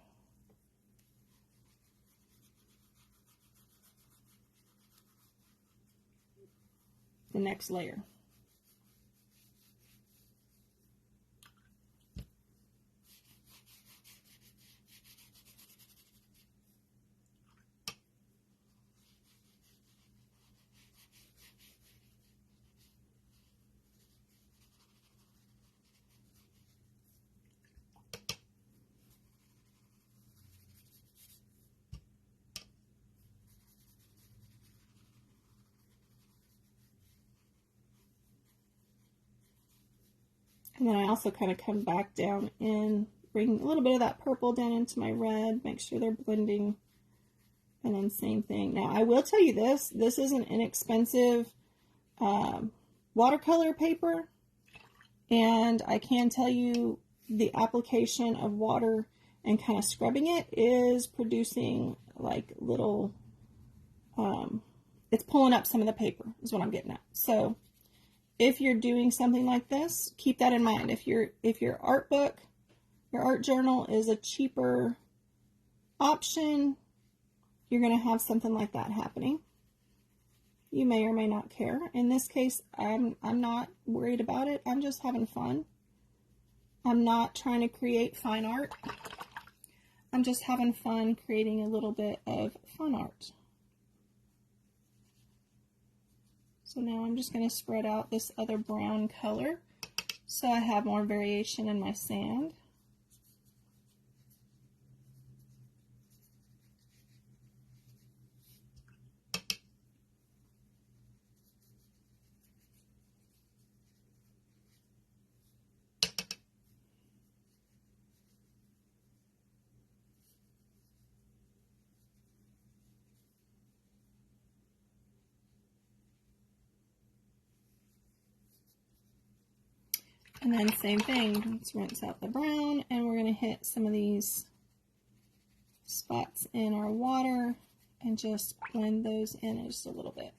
the next layer. And then I also kind of come back down and bring a little bit of that purple down into my red, make sure they're blending. And then same thing. Now I will tell you this is an inexpensive watercolor paper. And I can tell you the application of water and kind of scrubbing it is producing like little, it's pulling up some of the paper is what I'm getting at. So if you're doing something like this, keep that in mind. If your art book, your art journal is a cheaper option, you're going to have something like that happening. You may or may not care. In this case, I'm not worried about it. I'm just having fun. I'm not trying to create fine art. I'm just having fun creating a little bit of fun art. So now I'm just going to spread out this other brown color so I have more variation in my sand. And then same thing, let's rinse out the brown, and we're going to hit some of these spots in our water and just blend those in just a little bit.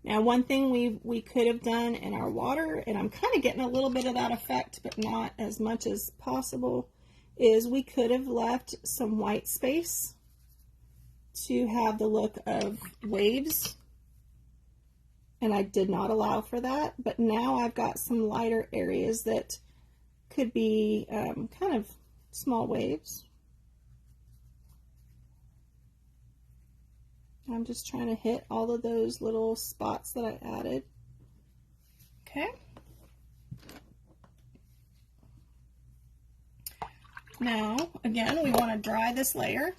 Now, one thing we could have done in our water, and I'm kind of getting a little bit of that effect, but not as much as possible, is we could have left some white space to have the look of waves. And I did not allow for that, but now I've got some lighter areas that could be kind of small waves. I'm just trying to hit all of those little spots that I added. Okay. Now, again, we want to dry this layer.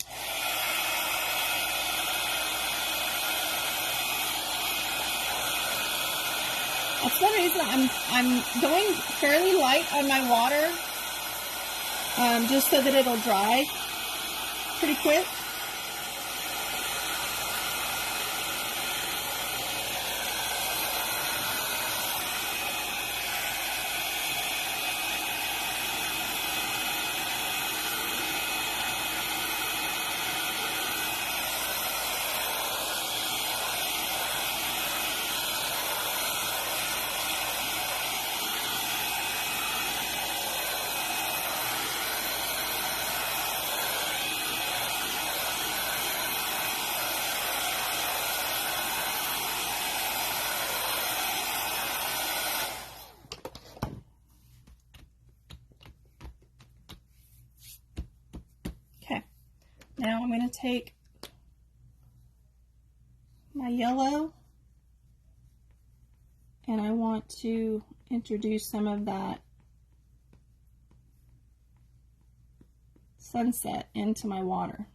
That's one reason I'm going fairly light on my water, just so that it'll dry pretty quick. Now I'm going to take my yellow and I want to introduce some of that sunset into my water.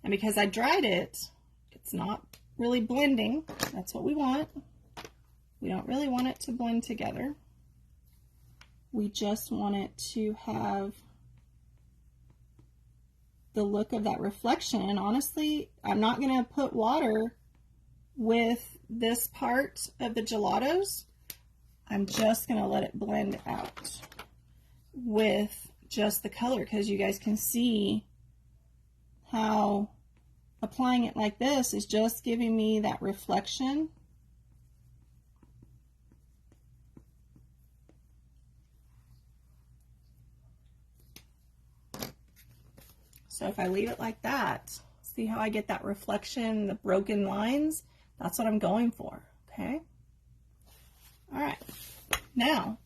And because I dried it, it's not really blending. That's what we want. We don't really want it to blend together. We just want it to have the look of that reflection. And honestly, I'm not going to put water with this part of the gelatos, I'm just going to let it blend out with just the color, because you guys can see how applying it like this is just giving me that reflection. So if I leave it like that, see how I get that reflection, the broken lines? That's what I'm going for, okay? All right, now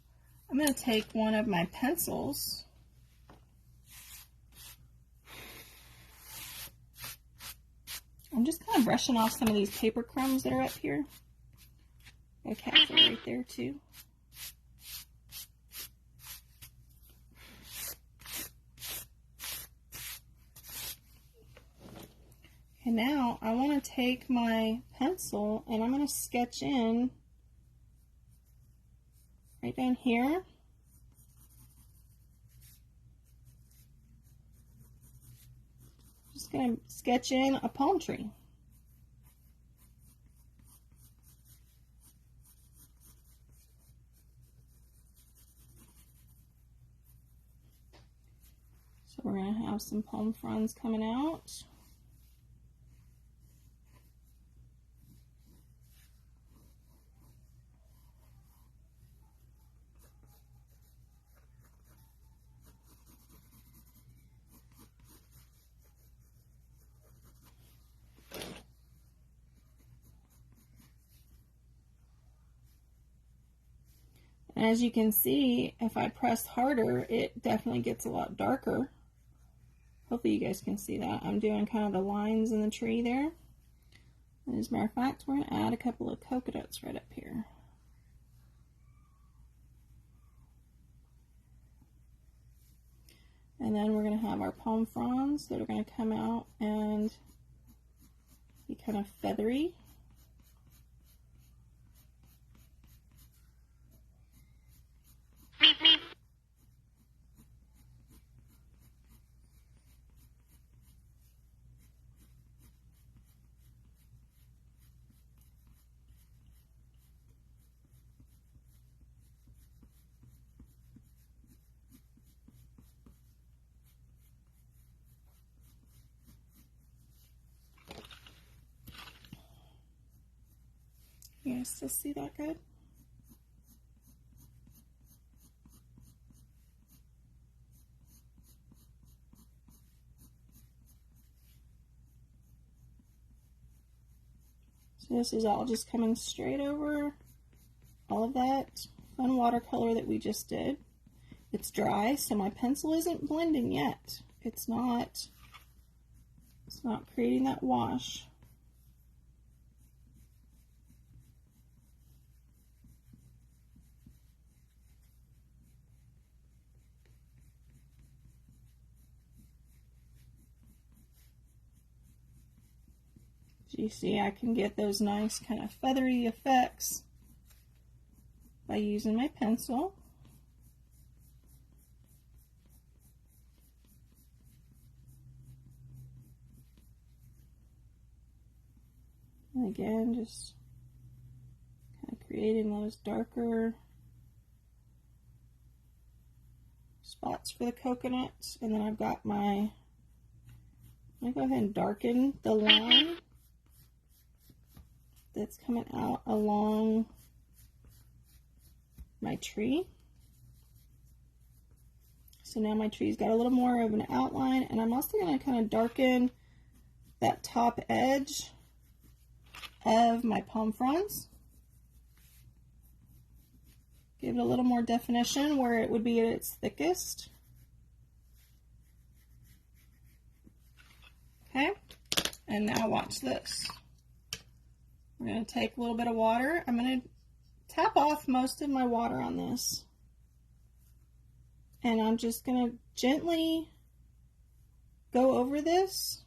I'm going to take one of my pencils. I'm just kind of brushing off some of these paper crumbs that are up here. A capsule right there too. And now I want to take my pencil and I'm going to sketch in right down here. Just going to sketch in a palm tree. So we're going to have some palm fronds coming out. And as you can see, if I press harder, it definitely gets a lot darker. Hopefully you guys can see that. I'm doing kind of the lines in the tree there. And as a matter of fact, we're going to add a couple of coconuts right up here. And then we're going to have our palm fronds that are going to come out and be kind of feathery. You guys still see that good? So this is all just coming straight over all of that fun watercolor that we just did. It's dry, so my pencil isn't blending yet. It's not creating that wash. So you see, I can get those nice kind of feathery effects by using my pencil. And again, just kind of creating those darker spots for the coconuts. And then I've got my, I'm going to go ahead and darken the line that's coming out along my tree. So now my tree's got a little more of an outline, and I'm also going to kind of darken that top edge of my palm fronds. Give it a little more definition where it would be at its thickest. Okay, and now watch this. We're going to take a little bit of water. I'm going to tap off most of my water on this. And I'm just going to gently go over this.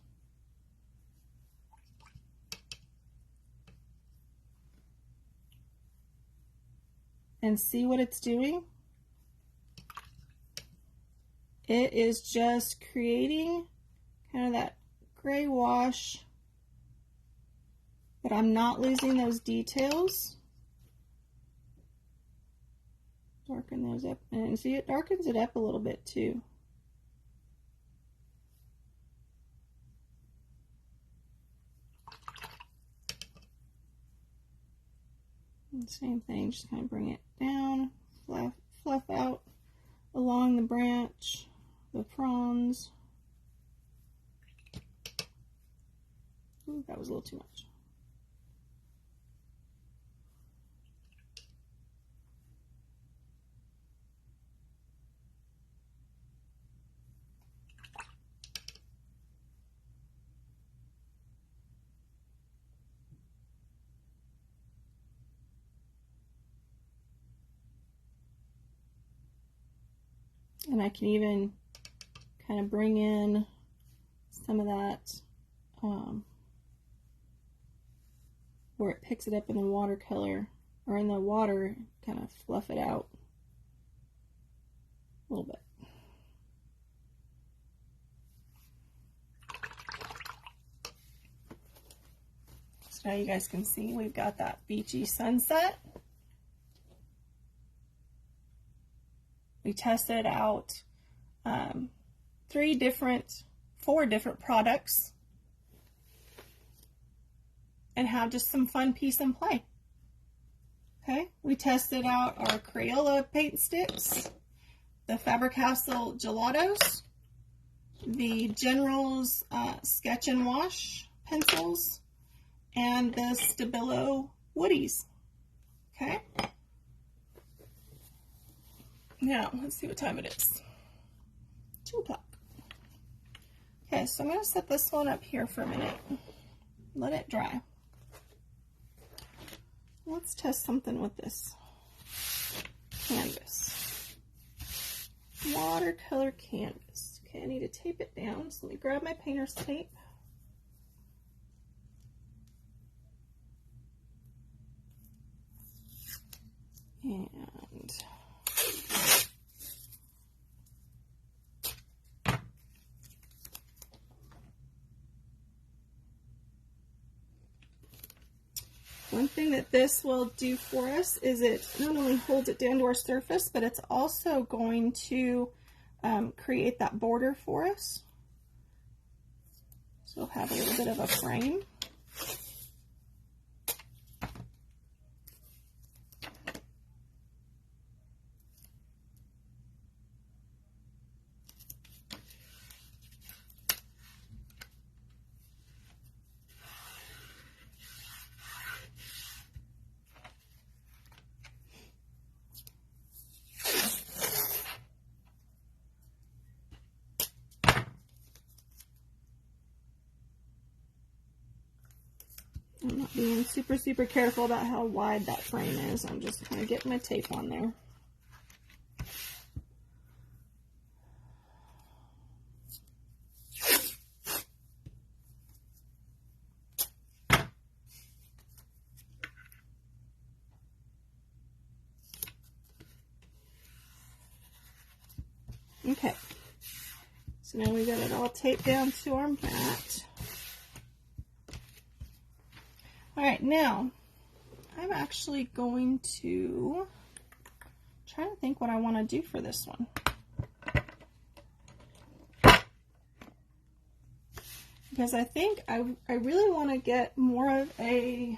And see what it's doing. It is just creating kind of that gray wash but I'm not losing those details. Darken those up, and see, it darkens it up a little bit too. And same thing, just kind of bring it down, fluff out along the branch, the fronds. Ooh, that was a little too much. And I can even kind of bring in some of that where it picks it up in the watercolor or in the water, kind of fluff it out a little bit. So now you guys can see we've got that beachy sunset. We tested out 4 different products and have just some fun piece and play. Okay, we tested out our Crayola paint sticks, the Faber-Castell Gelatos, the General's Sketch and Wash pencils, and the Stabilo Woodies. Okay. Now, let's see what time it is. 2 o'clock. Okay, so I'm going to set this one up here for a minute. Let it dry. Let's test something with this canvas. Watercolor canvas. Okay, I need to tape it down. So let me grab my painter's tape. And one thing that this will do for us is it not only holds it down to our surface, but it's also going to create that border for us. So we'll have a little bit of a frame. I'm not being super careful about how wide that frame is. I'm just kind of getting my tape on there. Okay, so now we got it all taped down to our mat. All right, now I'm actually going to try to think what I want to do for this one. Because I think I really want to get more of a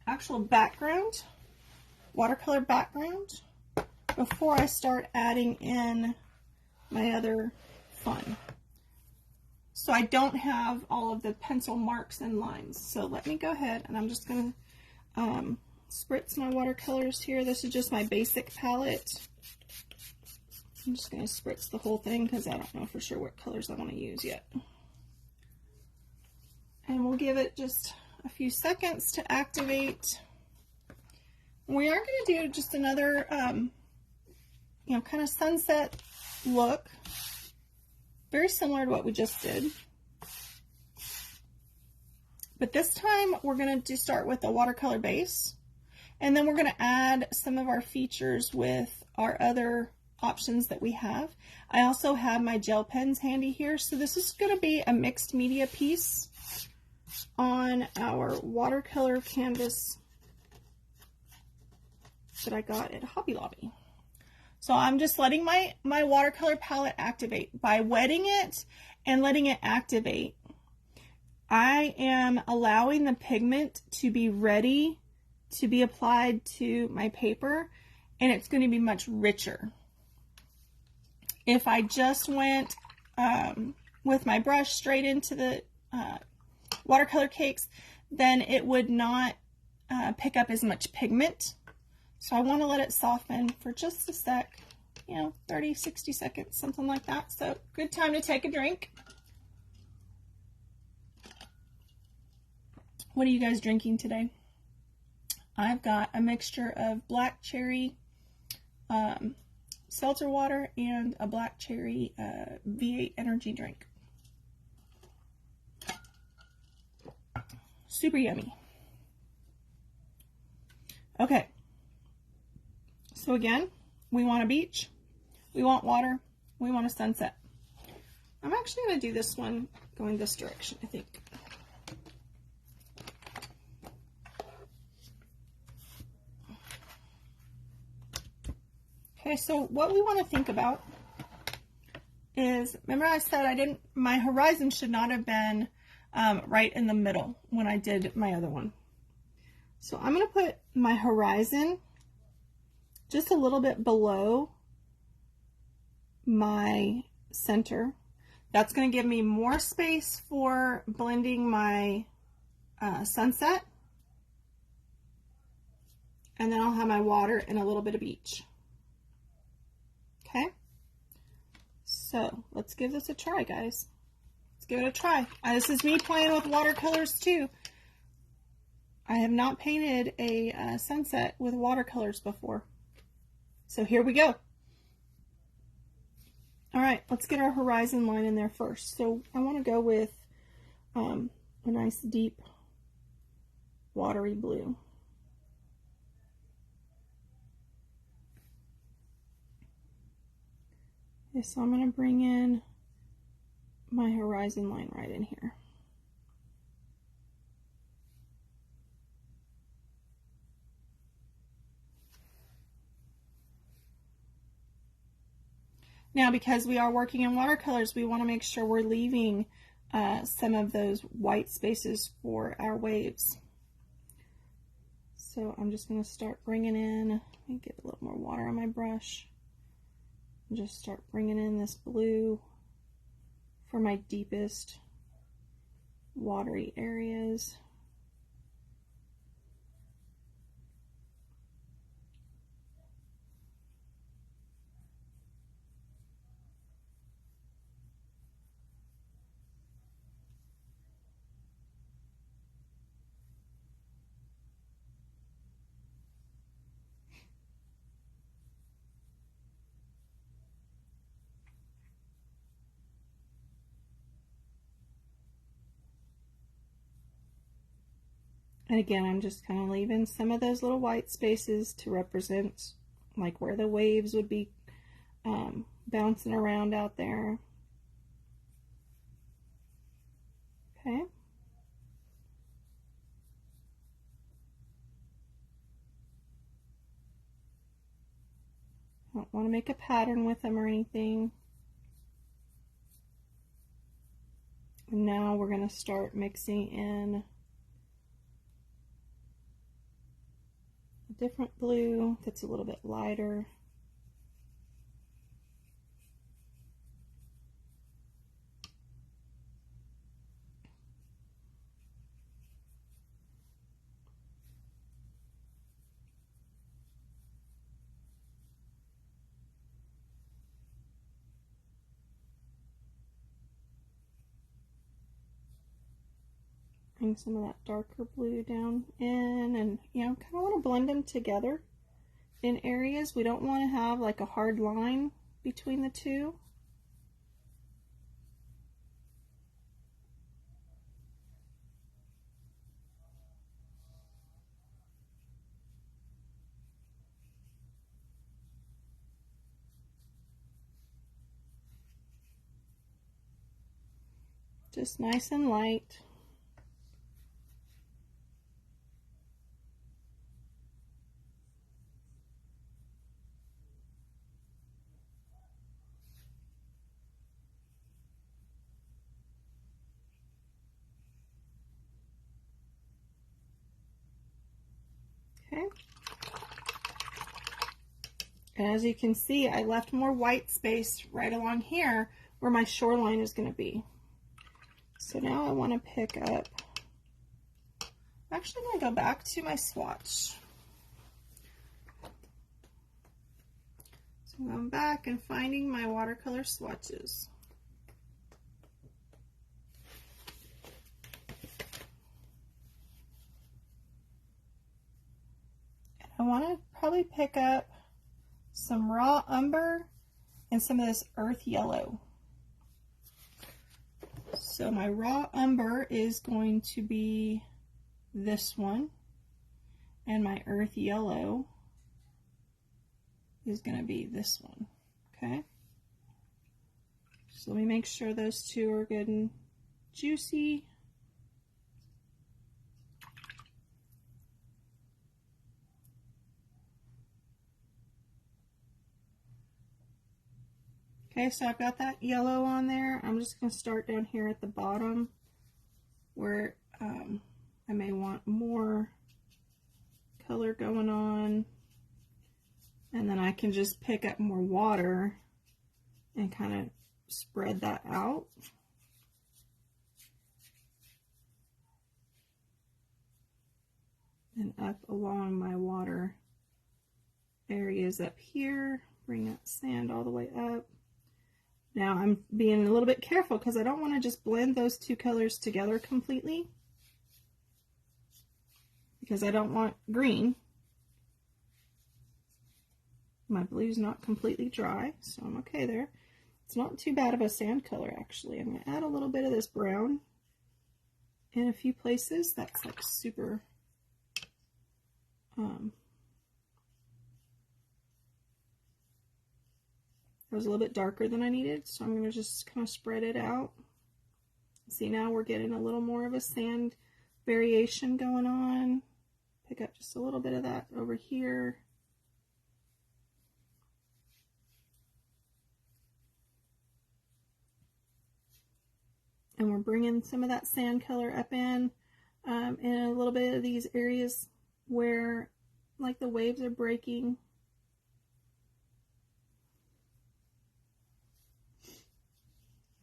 actual background, watercolor background, before I start adding in my other fun. So I don't have all of the pencil marks and lines. So let me go ahead and I'm just going to spritz my watercolors here. This is just my basic palette. I'm just going to spritz the whole thing because I don't know for sure what colors I want to use yet. And we'll give it just a few seconds to activate. We are going to do just another, you know, kind of sunset look. Very similar to what we just did. But this time we're going to start with a watercolor base. And then we're going to add some of our features with our other options that we have. I also have my gel pens handy here. So this is going to be a mixed media piece on our watercolor canvas that I got at Hobby Lobby. So I'm just letting my watercolor palette activate. By wetting it and letting it activate, I am allowing the pigment to be ready to be applied to my paper, and it's going to be much richer. If I just went with my brush straight into the watercolor cakes, then it would not pick up as much pigment. So I want to let it soften for just a sec, 30, 60 seconds, something like that. So good time to take a drink. What are you guys drinking today? I've got a mixture of black cherry seltzer water and a black cherry V8 energy drink. Super yummy. Okay. So again, we want a beach, we want water, we want a sunset. I'm actually going to do this one going this direction, I think. Okay, so what we want to think about is, remember I said my horizon should not have been right in the middle when I did my other one. So I'm going to put my horizon just a little bit below my center. That's going to give me more space for blending my sunset. And then I'll have my water and a little bit of beach. Okay, so let's give this a try, guys. Let's give it a try. This is me playing with watercolors too. I have not painted a sunset with watercolors before. So here we go. All right, let's get our horizon line in there first. So I want to go with a nice deep watery blue. Okay, so I'm going to bring in my horizon line right in here. Now, because we are working in watercolors, we want to make sure we're leaving some of those white spaces for our waves. So I'm just going to start bringing in, let me get a little more water on my brush, and just start bringing in this blue for my deepest watery areas. And again, I'm just kind of leaving some of those little white spaces to represent like where the waves would be bouncing around out there. Okay. I don't want to make a pattern with them or anything. And now we're going to start mixing in a different blue that's a little bit lighter. Bring some of that darker blue down in, and kind of want to blend them together in areas. We don't want to have like a hard line between the two. Just nice and light. Okay. And as you can see, I left more white space right along here where my shoreline is going to be. So now I want to pick up, I'm actually going to go back to my swatch. So I'm back and finding my watercolor swatches. I want to probably pick up some raw umber and some of this earth yellow. So my raw umber is going to be this one, and my earth yellow is going to be this one. Okay, so let me make sure those two are good and juicy. Okay, so I've got that yellow on there. I'm just going to start down here at the bottom where I may want more color going on, and then I can just pick up more water and kind of spread that out. And up along my water areas up here, bring that sand all the way up. Now I'm being a little bit careful because I don't want to just blend those two colors together completely, because I don't want green. My blue's not completely dry, so I'm okay there. It's not too bad of a sand color, actually. I'm going to add a little bit of this brown in a few places. That's like super it was a little bit darker than I needed, so I'm going to just kind of spread it out. See, now we're getting a little more of a sand variation going on. Pick up just a little bit of that over here. And we're bringing some of that sand color up in a little bit of these areas where like the waves are breaking.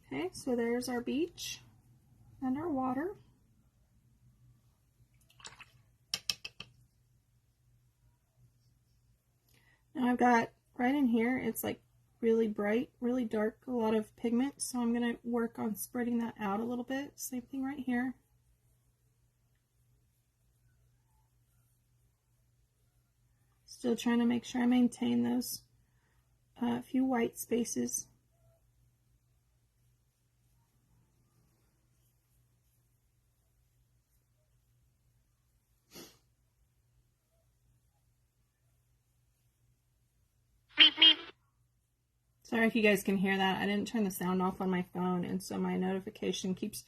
Okay, so there's our beach and our water. Now I've got right in here, it's like really bright, really dark, a lot of pigment, so I'm going to work on spreading that out a little bit. Same thing right here. Still trying to make sure I maintain those few white spaces. Sorry if you guys can hear that. I didn't turn the sound off on my phone, and so my notification keeps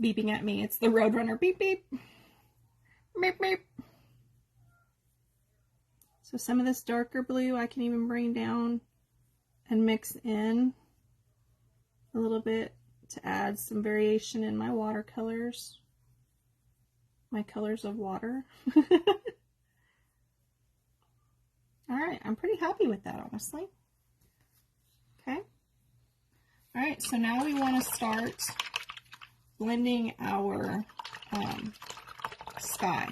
beeping at me. It's the Roadrunner beep beep. Beep beep. So some of this darker blue I can even bring down and mix in a little bit to add some variation in my watercolors. My colors of water. Alright, I'm pretty happy with that, honestly. Okay. Alright, so now we want to start blending our sky.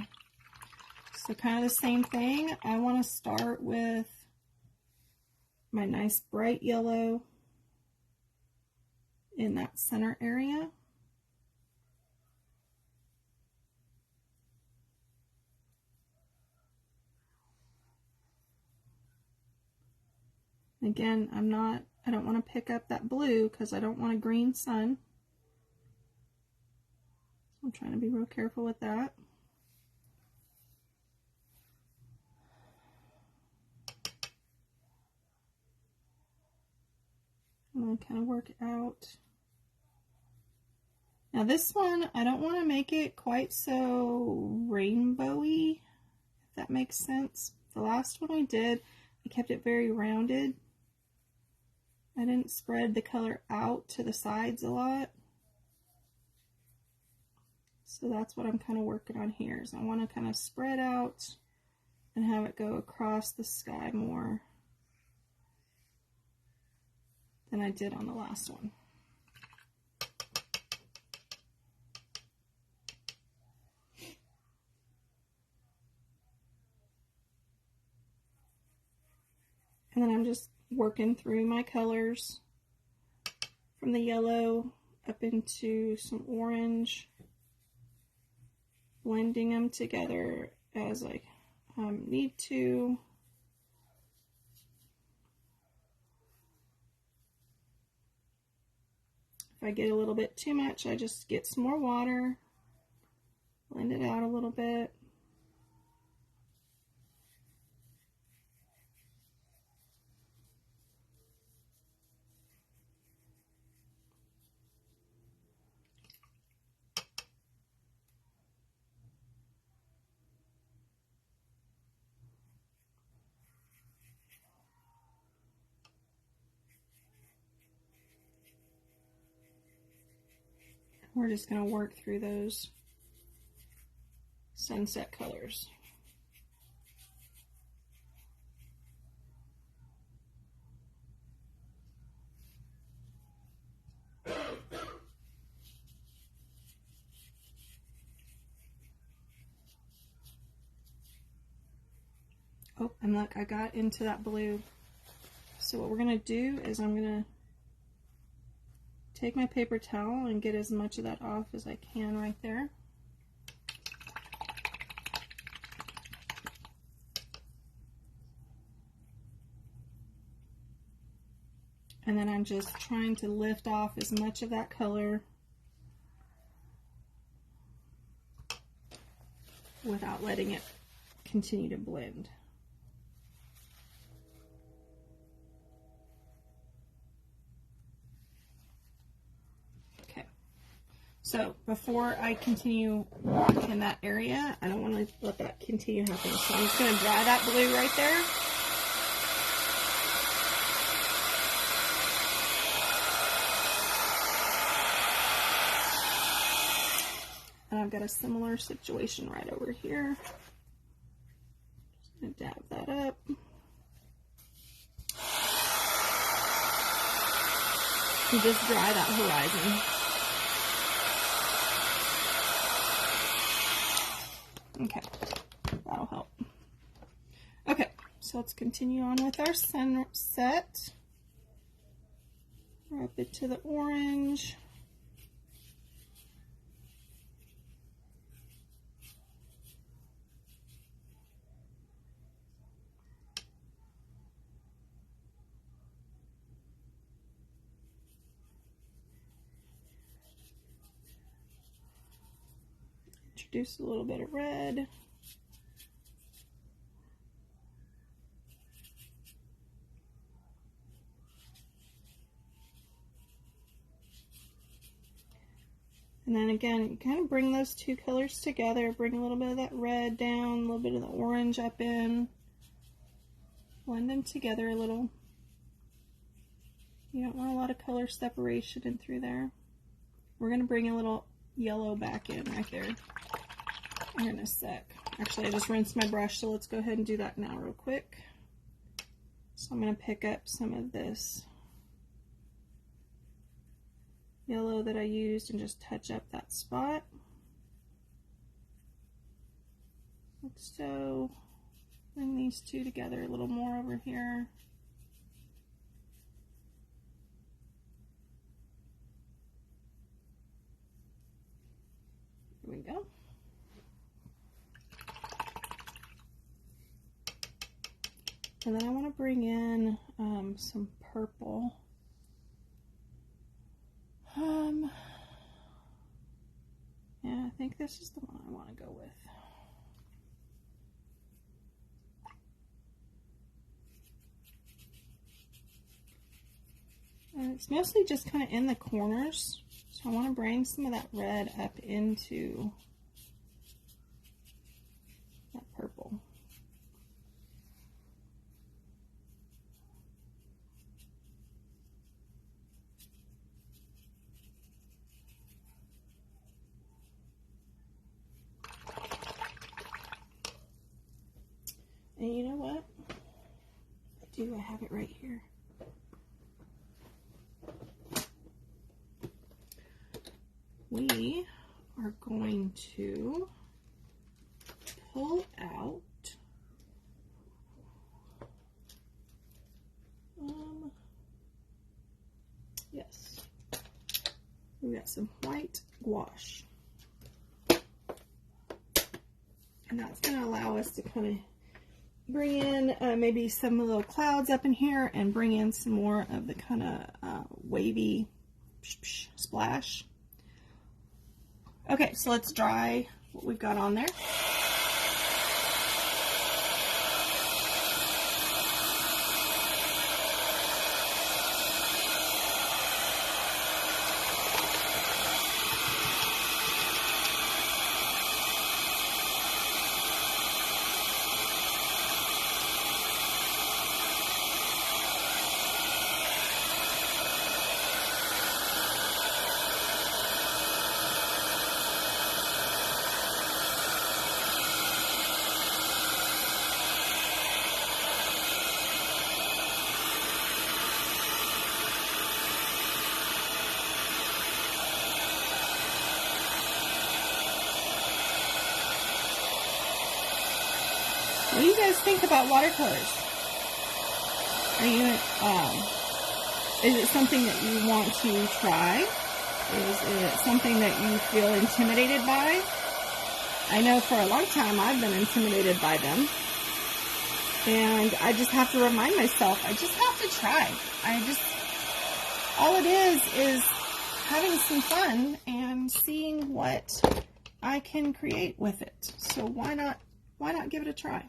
So kind of the same thing. I want to start with my nice bright yellow in that center area. Again, I don't want to pick up that blue because I don't want a green sun. So I'm trying to be real careful with that. I'm going to kind of work out. Now this one, I don't want to make it quite so rainbowy, if that makes sense. The last one we did, I kept it very rounded. I didn't spread the color out to the sides a lot. So that's what I'm kind of working on here, is I want to kind of spread out and have it go across the sky more than I did on the last one. And then I'm just working through my colors from the yellow up into some orange, blending them together as I need to. If I get a little bit too much, I just get some more water, blend it out a little bit. We're just going to work through those sunset colors. Oh, and look, I got into that blue. So what we're going to do is I'm going to take my paper towel and get as much of that off as I can right there. And then I'm just trying to lift off as much of that color without letting it continue to blend. So before I continue in that area, I don't want to let that continue happening. So I'm just going to dry that blue right there. And I've got a similar situation right over here. Just going to dab that up. And just dry that horizon. Okay, that'll help. Okay, so let's continue on with our sunset. We're up into the orange. Introduce a little bit of red. And then again, you kind of bring those two colors together, bring a little bit of that red down, a little bit of the orange up in, blend them together a little. You don't want a lot of color separation in through there. We're going to bring a little yellow back in right there here in a sec. Actually, I just rinsed my brush, so let's go ahead and do that now real quick. So I'm going to pick up some of this yellow that I used and just touch up that spot. Like so. Bring these two together a little more over here. Here we go. And then I want to bring in some purple. Yeah, I think this is the one I want to go with. And it's mostly just kind of in the corners. So I want to bring some of that red up into that purple. And you know what? I have it right here. We are going to pull out yes, we got some white gouache, and that's going to allow us to kind of bring in maybe some little clouds up in here and bring in some more of the kind of wavy splash. Okay, so let's dry what we've got on there. What do you guys think about watercolors? Are you, is it something that you want to try? Is it something that you feel intimidated by? I know for a long time I've been intimidated by them. And I just have to remind myself, I just have to try. All it is having some fun and seeing what I can create with it. So why not give it a try?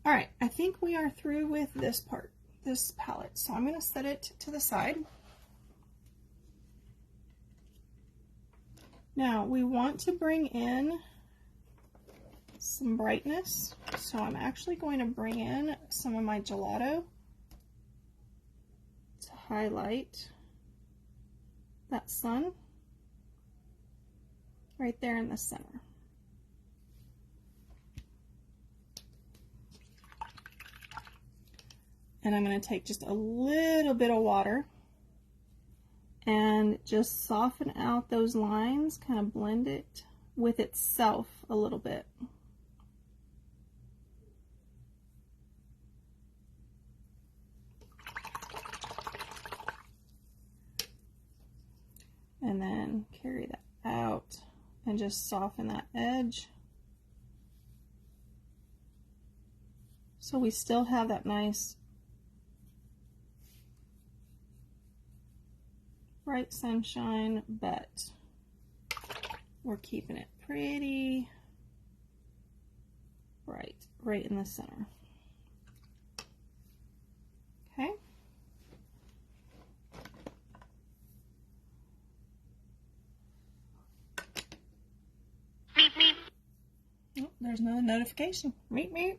All right, I think we are through with this part, this palette. So I'm going to set it to the side. Now we want to bring in some brightness. So I'm actually going to bring in some of my gelato to highlight that sun right there in the center. And I'm going to take just a little bit of water and just soften out those lines, kind of blend it with itself a little bit. And then carry that out and just soften that edge. So we still have that nice bright sunshine, but we're keeping it pretty bright right in the center. Okay. Oh, there's another notification. Meep, meep.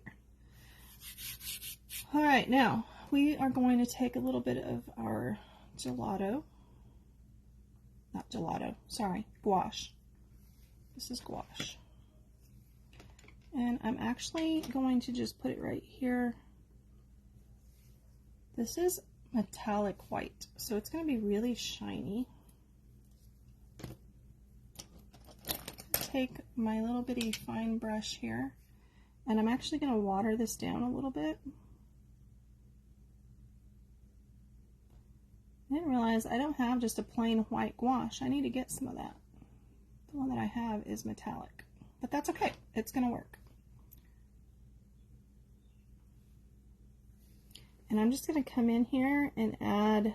All right, now we are going to take a little bit of our gelato. Not gelato, sorry, gouache. This is gouache. And I'm actually going to just put it right here. This is metallic white, so it's going to be really shiny. Take my little bitty fine brush here, and I'm actually going to water this down a little bit. I didn't realize I don't have just a plain white gouache. I need to get some of that. The one that I have is metallic, but that's okay. It's going to work. And I'm just going to come in here and add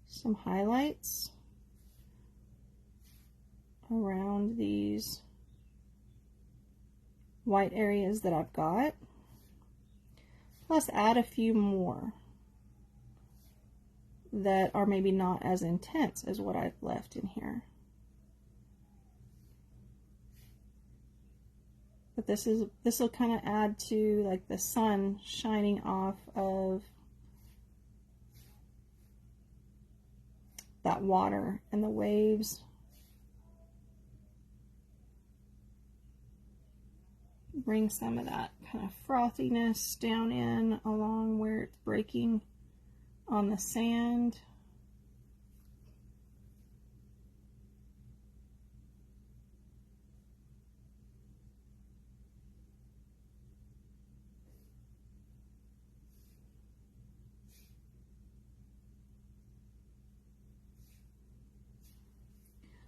some highlights around these white areas that I've got. Plus add a few more. that are maybe not as intense as what I've left in here. But this will kind of add to like the sun shining off of that water and the waves. Bring some of that kind of frothiness down in along where it's breaking on the sand.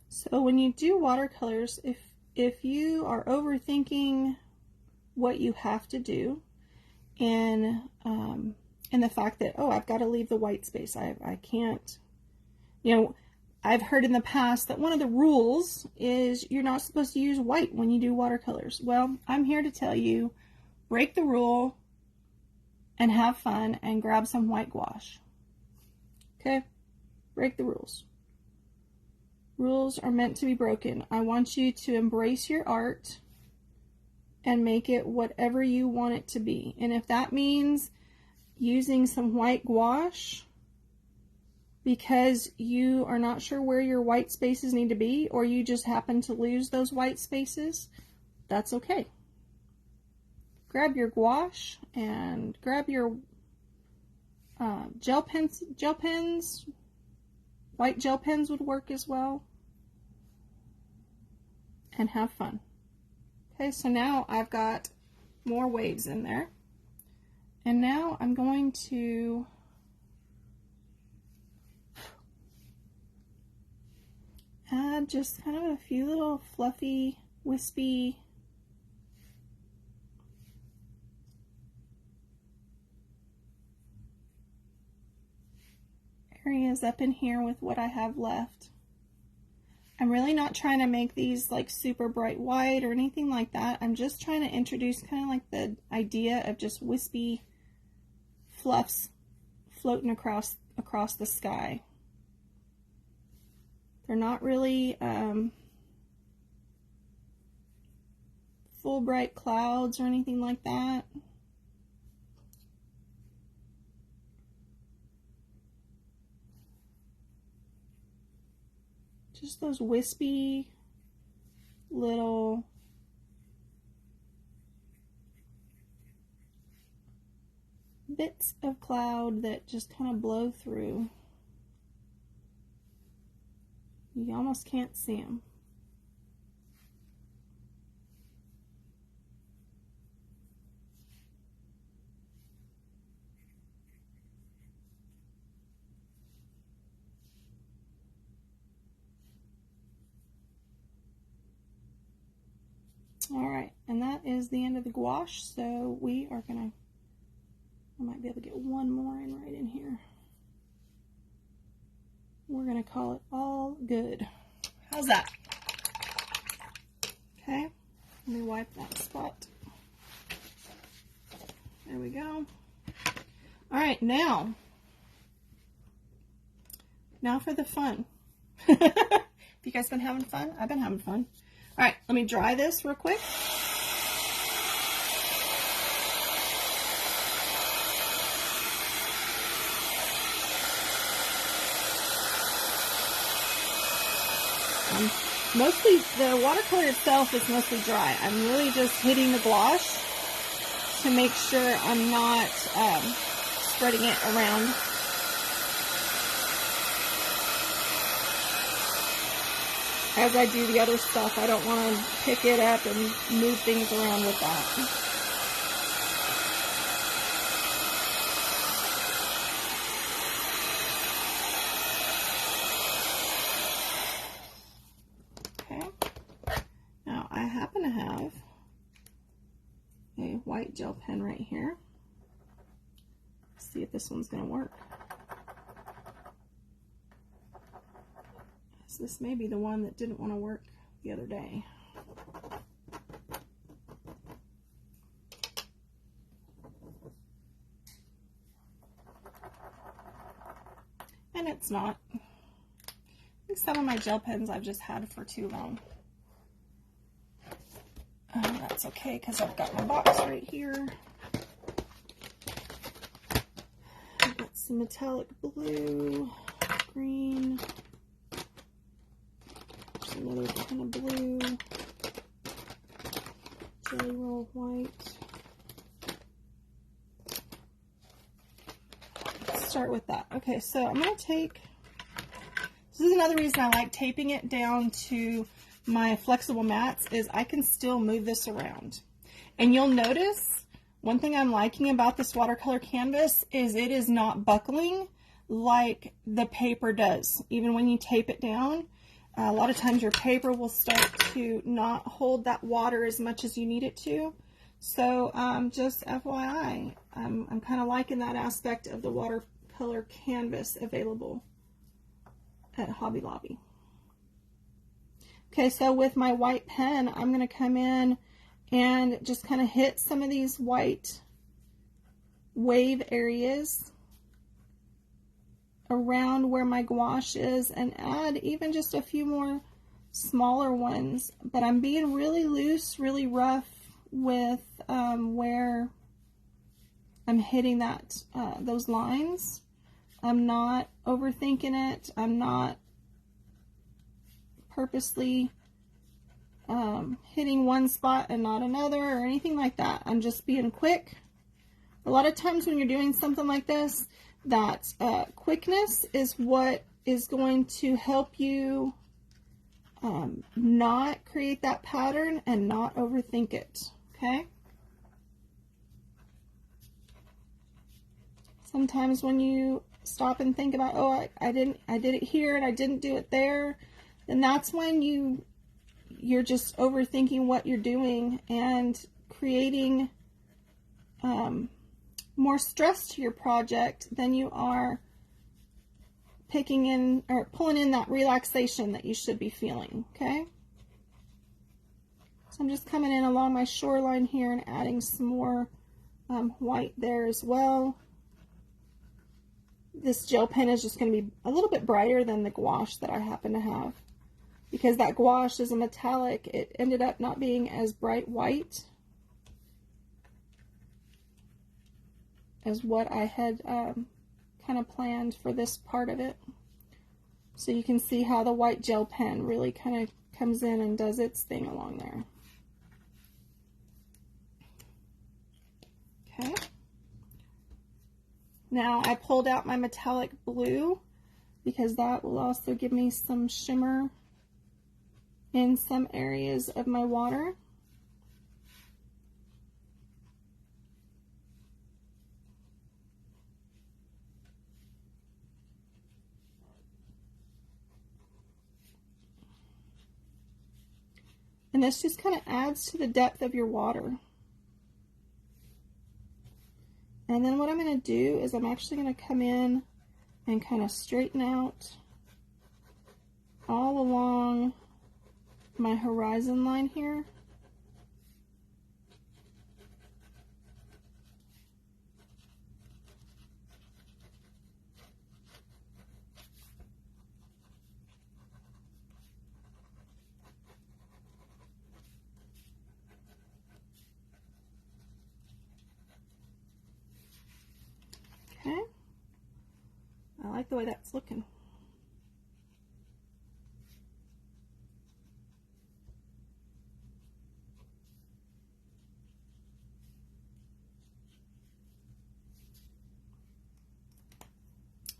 So when you do watercolors, if you are overthinking what you have to do, and the fact that, oh, I've got to leave the white space, I can't, you know, I've heard in the past that one of the rules is you're not supposed to use white when you do watercolors. Well, I'm here to tell you, break the rule and have fun and grab some white gouache. Okay? Break the rules. Rules are meant to be broken. I want you to embrace your art and make it whatever you want it to be. And if that means using some white gouache because you are not sure where your white spaces need to be, or you just happen to lose those white spaces, that's okay. Grab your gouache and grab your gel pens. White gel pens would work as well. And have fun. Okay, so now I've got more waves in there. And now I'm going to add just kind of a few little fluffy, wispy areas up in here with what I have left. I'm really not trying to make these like super bright white or anything like that. I'm just trying to introduce kind of like the idea of just wispy fluffs floating across the sky. They're not really full bright clouds or anything like that. Just those wispy little bits of cloud that just kind of blow through. You almost can't see them. All right, and that is the end of the gouache, so we are gonna, I might be able to get one more in right in here. We're gonna call it all good. How's that? Okay, let me wipe that spot. There we go. All right, now for the fun. Have you guys been having fun? I've been having fun. All right, let me dry this real quick. Mostly, the watercolor itself is mostly dry. I'm really just hitting the gouache to make sure I'm not spreading it around. As I do the other stuff, I don't want to pick it up and move things around with that. Okay. Now, I happen to have a white gel pen right here. Let's see if this one's going to work. This may be the one that didn't want to work the other day. and it's not. I think some of my gel pens I've just had for too long. That's okay because I've got my box right here. I've got some metallic blue, green, there's another kind of blue, jelly roll white. Let's start with that. Okay, so I'm going to take, this is another reason I like taping it down to my flexible mats, is I can still move this around. And you'll notice one thing I'm liking about this watercolor canvas is it is not buckling like the paper does. Even when you tape it down, a lot of times your paper will start to not hold that water as much as you need it to. So just FYI, I'm kind of liking that aspect of the watercolor canvas available at Hobby Lobby. Okay, so with my white pen, I'm going to come in and just kind of hit some of these white wave areas around where my gouache is and add even just a few more smaller ones. But I'm being really loose, really rough with where I'm hitting that those lines. I'm not overthinking it. I'm not purposely hitting one spot and not another or anything like that. I'm just being quick. A lot of times when you're doing something like this, that quickness is what is going to help you not create that pattern and not overthink it. Okay? Sometimes when you stop and think about, oh, I did it here and I didn't do it there, then that's when you're just overthinking what you're doing and creating more stress to your project than you are picking in or pulling in that relaxation that you should be feeling. Okay, so I'm just coming in along my shoreline here and adding some more white there as well. This gel pen is just going to be a little bit brighter than the gouache that I happen to have. Because that gouache is a metallic, it ended up not being as bright white as what I had kind of planned for this part of it. So you can see how the white gel pen really kind of comes in and does its thing along there. Okay. Now I pulled out my metallic blue because that will also give me some shimmer in some areas of my water. And this just kind of adds to the depth of your water. And then what I'm going to do is I'm actually going to come in and kind of straighten out all along my horizon line here. Okay, I like the way that's looking.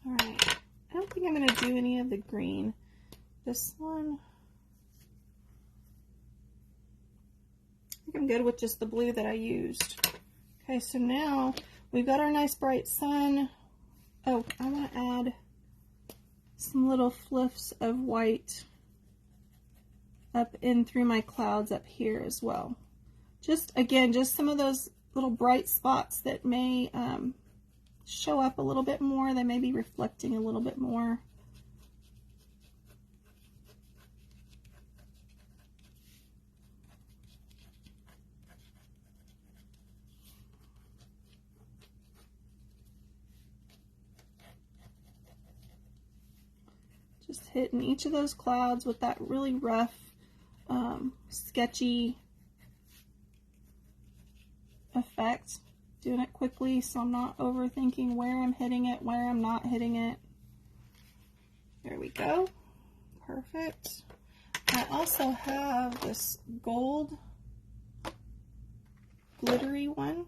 All right, I don't think I'm going to do any of the green. This one, I think I'm good with just the blue that I used. Okay, so now we've got our nice bright sun. Oh, I want to add some little fliffs of white up in through my clouds up here as well. Just, again, just some of those little bright spots that may show up a little bit more. They may be reflecting a little bit more. Just hitting each of those clouds with that really rough, sketchy effect. Doing it quickly so I'm not overthinking where I'm hitting it, where I'm not hitting it. There we go. Perfect. I also have this gold glittery one.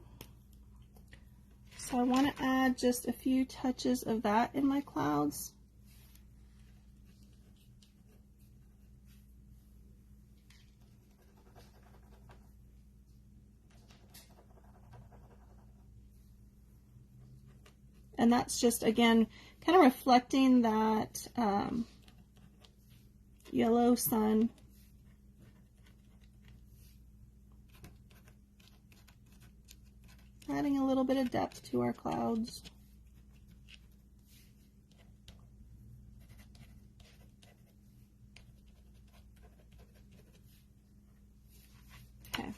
So I want to add just a few touches of that in my clouds. And that's just, again, kind of reflecting that yellow sun. Adding a little bit of depth to our clouds. Okay.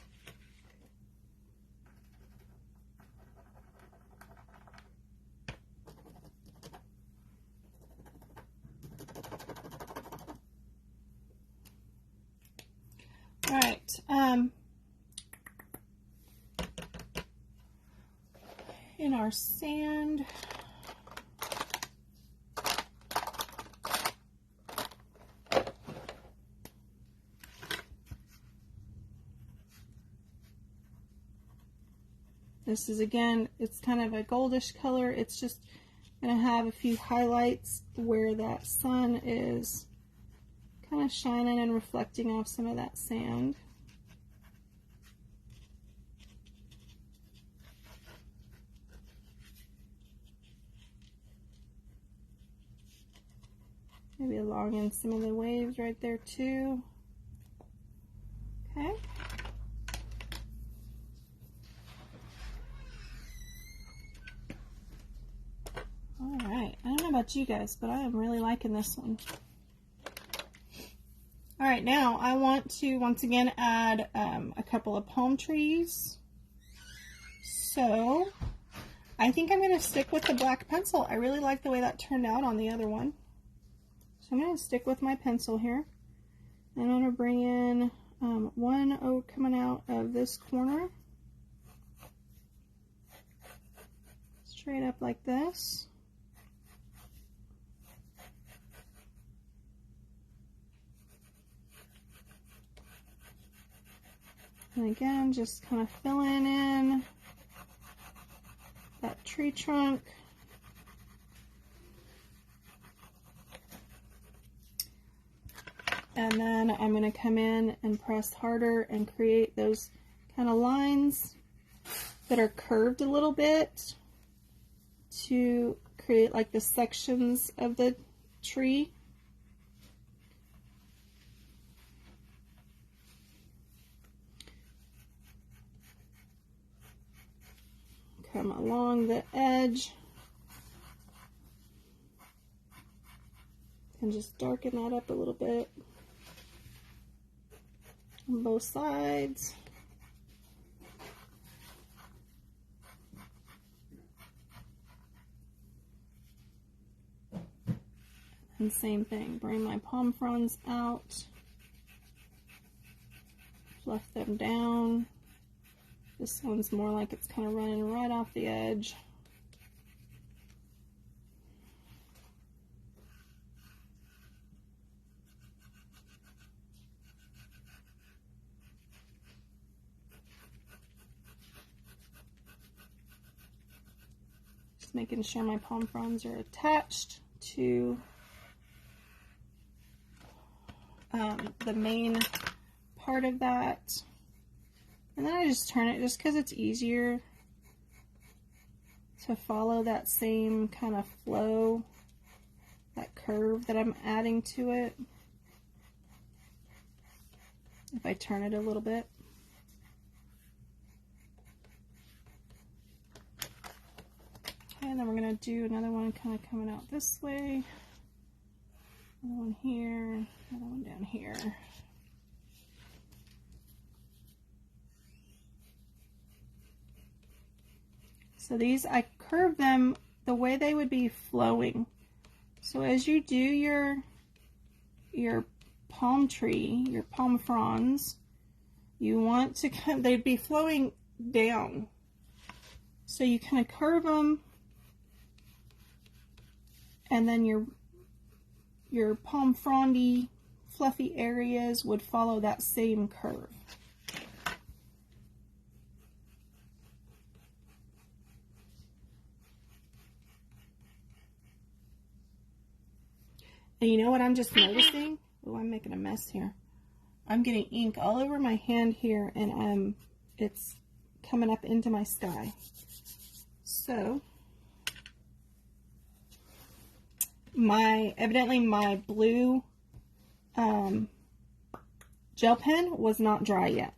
All right. In our sand, this is, again, it's kind of a goldish color. It's just going to have a few highlights where that sun is kind of shining and reflecting off some of that sand. Maybe along in some of the waves right there too. Okay. All right. I don't know about you guys, but I am really liking this one. All right, now I want to once again add a couple of palm trees. So I think I'm going to stick with the black pencil. I really like the way that turned out on the other one. So I'm going to stick with my pencil here. And I'm going to bring in one oak coming out of this corner. Straight up like this. And again, just kind of filling in that tree trunk. And then I'm going to come in and press harder and create those kind of lines that are curved a little bit to create like the sections of the tree. Come along the edge and just darken that up a little bit on both sides. And same thing, bring my palm fronds out, fluff them down. This one's more like it's kind of running right off the edge. Just making sure my palm fronds are attached to the main part of that. And then I just turn it just because it's easier to follow that same kind of flow, that curve that I'm adding to it. If I turn it a little bit. Okay, and then we're going to do another one kind of coming out this way. Another one here, another one down here. So these, I curve them the way they would be flowing. So as you do your your palm tree, your palm fronds, you want to they'd be flowing down. So you kind of curve them, and then your palm frondy, fluffy areas would follow that same curve. And you know what I'm just noticing? Oh, I'm making a mess here. I'm getting ink all over my hand here, and it's coming up into my sky. So, evidently my blue gel pen was not dry yet.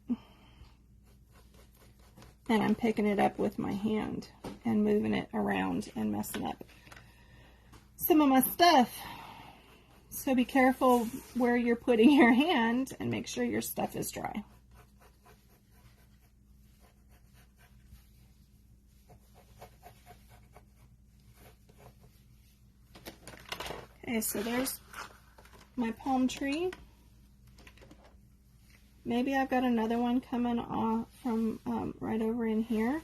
And I'm picking it up with my hand and moving it around and messing up some of my stuff. So be careful where you're putting your hand and make sure your stuff is dry. Okay, so there's my palm tree. Maybe I've got another one coming off from right over in here.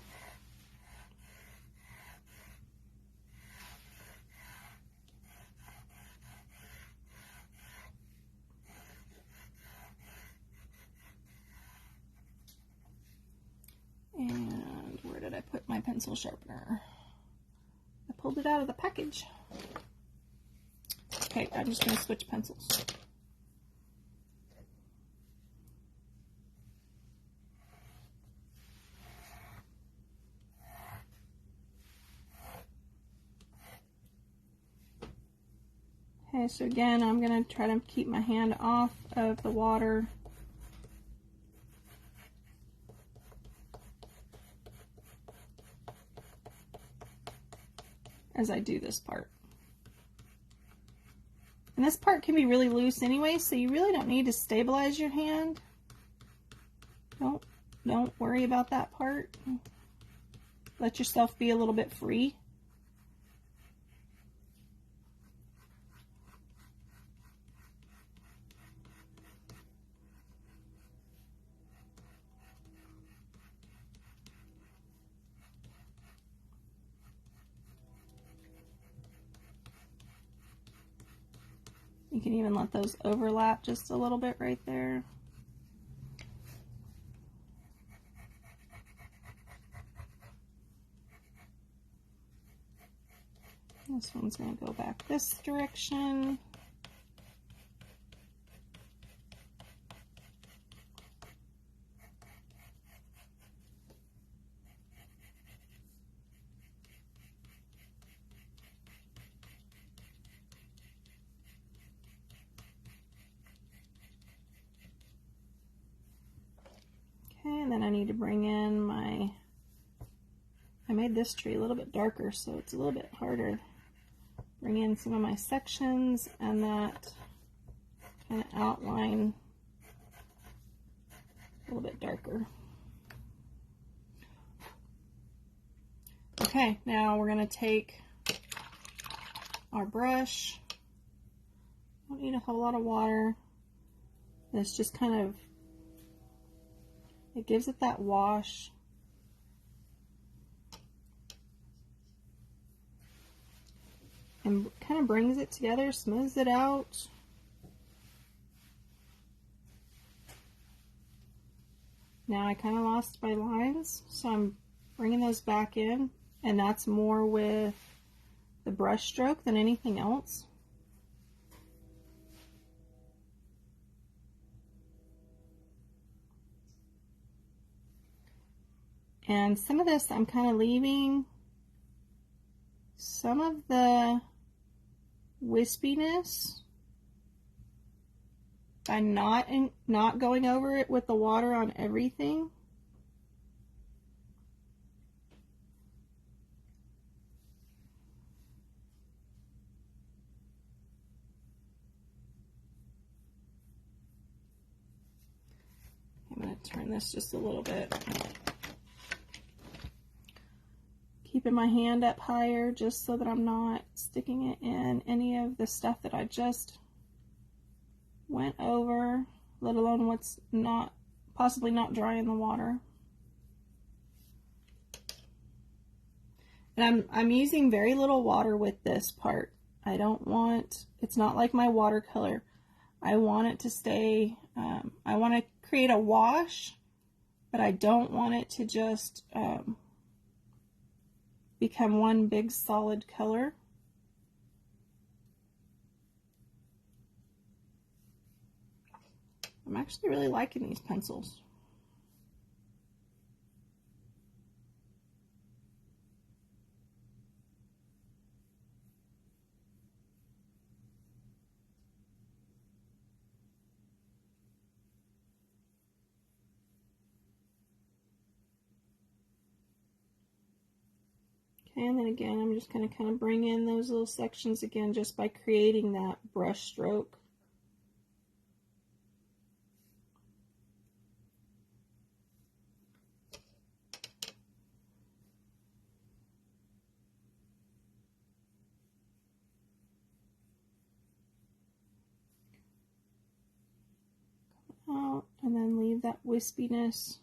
And where did I put my pencil sharpener? I pulled it out of the package. Okay, I'm just going to switch pencils. Okay, so again, I'm going to try to keep my hand off of the water. As I do this part. And this part can be really loose anyway, so you really don't need to stabilize your hand. Don't worry about that part. Let yourself be a little bit free. You can even let those overlap just a little bit right there. This one's going to go back this direction. Okay, and then I need to bring in my, I made this tree a little bit darker, so it's a little bit harder. Bring in some of my sections and that kind of outline a little bit darker. Okay, now we're going to take our brush. Don't need a whole lot of water. This just kind of, it gives it that wash. And kind of brings it together, smooths it out. Now I kind of lost my lines, so I'm bringing those back in, and that's more with the brush stroke than anything else. And some of this I'm kind of leaving some of the wispiness by not going over it with the water on everything. I'm going to turn this just a little bit. Keeping my hand up higher just so that I'm not sticking it in any of the stuff that I just went over, let alone what's not, possibly not dry in the water. And I'm using very little water with this part. I don't want, it's not like my watercolor. I want it to stay, I want to create a wash, but I don't want it to just become one big solid color. I'm actually really liking these pencils. Okay, and then again, I'm just going to kind of bring in those little sections again just by creating that brush stroke. Out, and then leave that wispiness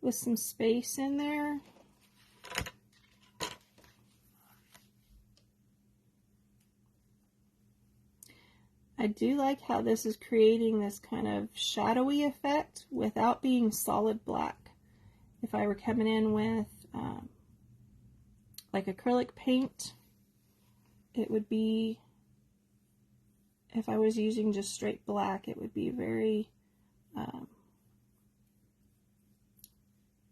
with some space in there. I do like how this is creating this kind of shadowy effect without being solid black. If I were coming in with like acrylic paint, it would be, if I was using just straight black, it would be very,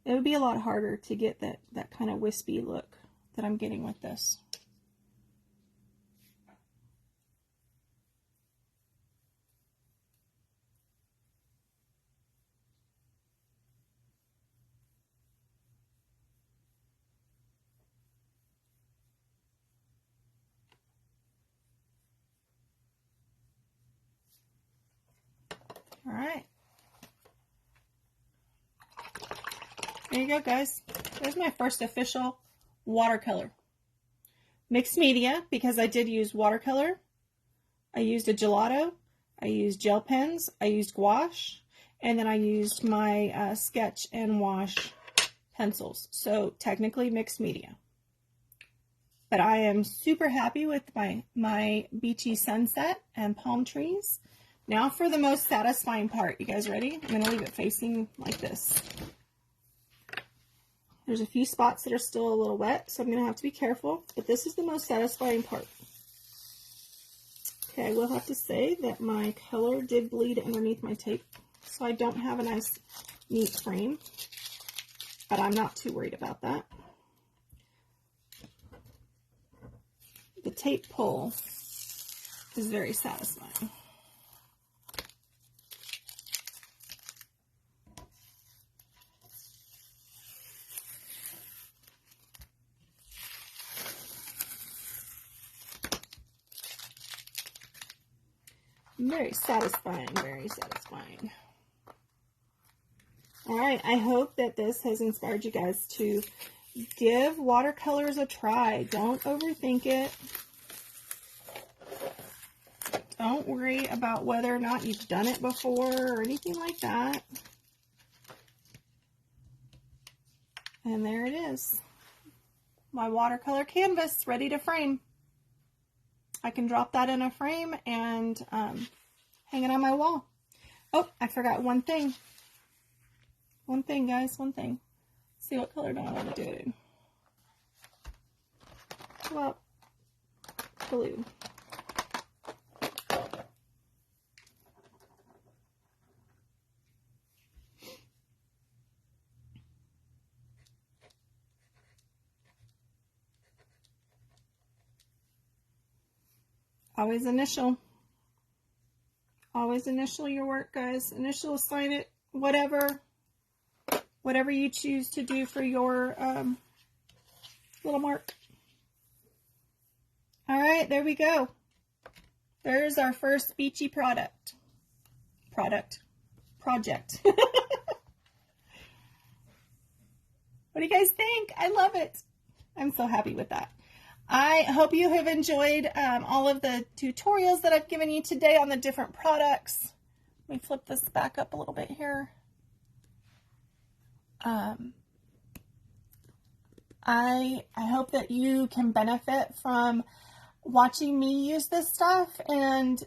it would be a lot harder to get that kind of wispy look that I'm getting with this. All right. There you go, guys. There's my first official watercolor. Mixed media, because I did use watercolor. I used a gelato. I used gel pens. I used gouache. And then I used my sketch and wash pencils. So technically mixed media. But I am super happy with my beachy sunset and palm trees. Now for the most satisfying part. You guys ready? I'm going to leave it facing like this. There's a few spots that are still a little wet, so I'm going to have to be careful. But this is the most satisfying part. Okay, I will have to say that my color did bleed underneath my tape. So I don't have a nice, neat frame. But I'm not too worried about that. The tape pull is very satisfying. Very satisfying, very satisfying. All right, I hope that this has inspired you guys to give watercolors a try. Don't overthink it. Don't worry about whether or not you've done it before or anything like that. And there it is. My watercolor canvas ready to frame. I can drop that in a frame and hang it on my wall. Oh, I forgot one thing. One thing, guys, one thing. Let's see, what color do I want to do it in? Well, blue. Always initial. Always initial your work, guys. Initial, sign it, whatever you choose to do for your little mark. All right, there we go. There's our first beachy project. What do you guys think? I love it. I'm so happy with that. I hope you have enjoyed all of the tutorials that I've given you today on the different products. Let me flip this back up a little bit here. I hope that you can benefit from watching me use this stuff and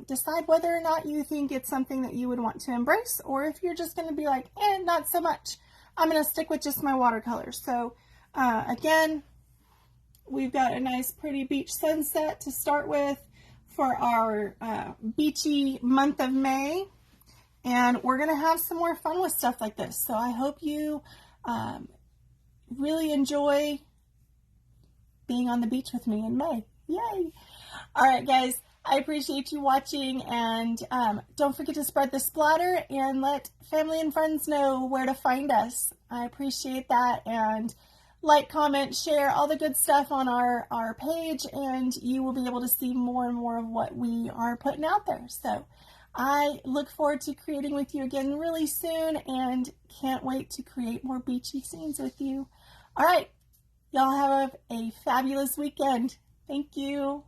decide whether or not you think it's something that you would want to embrace, or if you're just going to be like, not so much. I'm going to stick with just my watercolors. So again, we've got a nice pretty beach sunset to start with for our beachy month of May. And we're going to have some more fun with stuff like this. So I hope you really enjoy being on the beach with me in May. Yay! All right, guys, I appreciate you watching, and don't forget to spread the splatter and let family and friends know where to find us. I appreciate that, and like, comment, share, all the good stuff on our page, and you will be able to see more and more of what we are putting out there. So I look forward to creating with you again really soon, and can't wait to create more beachy scenes with you. All right, y'all have a fabulous weekend. Thank you.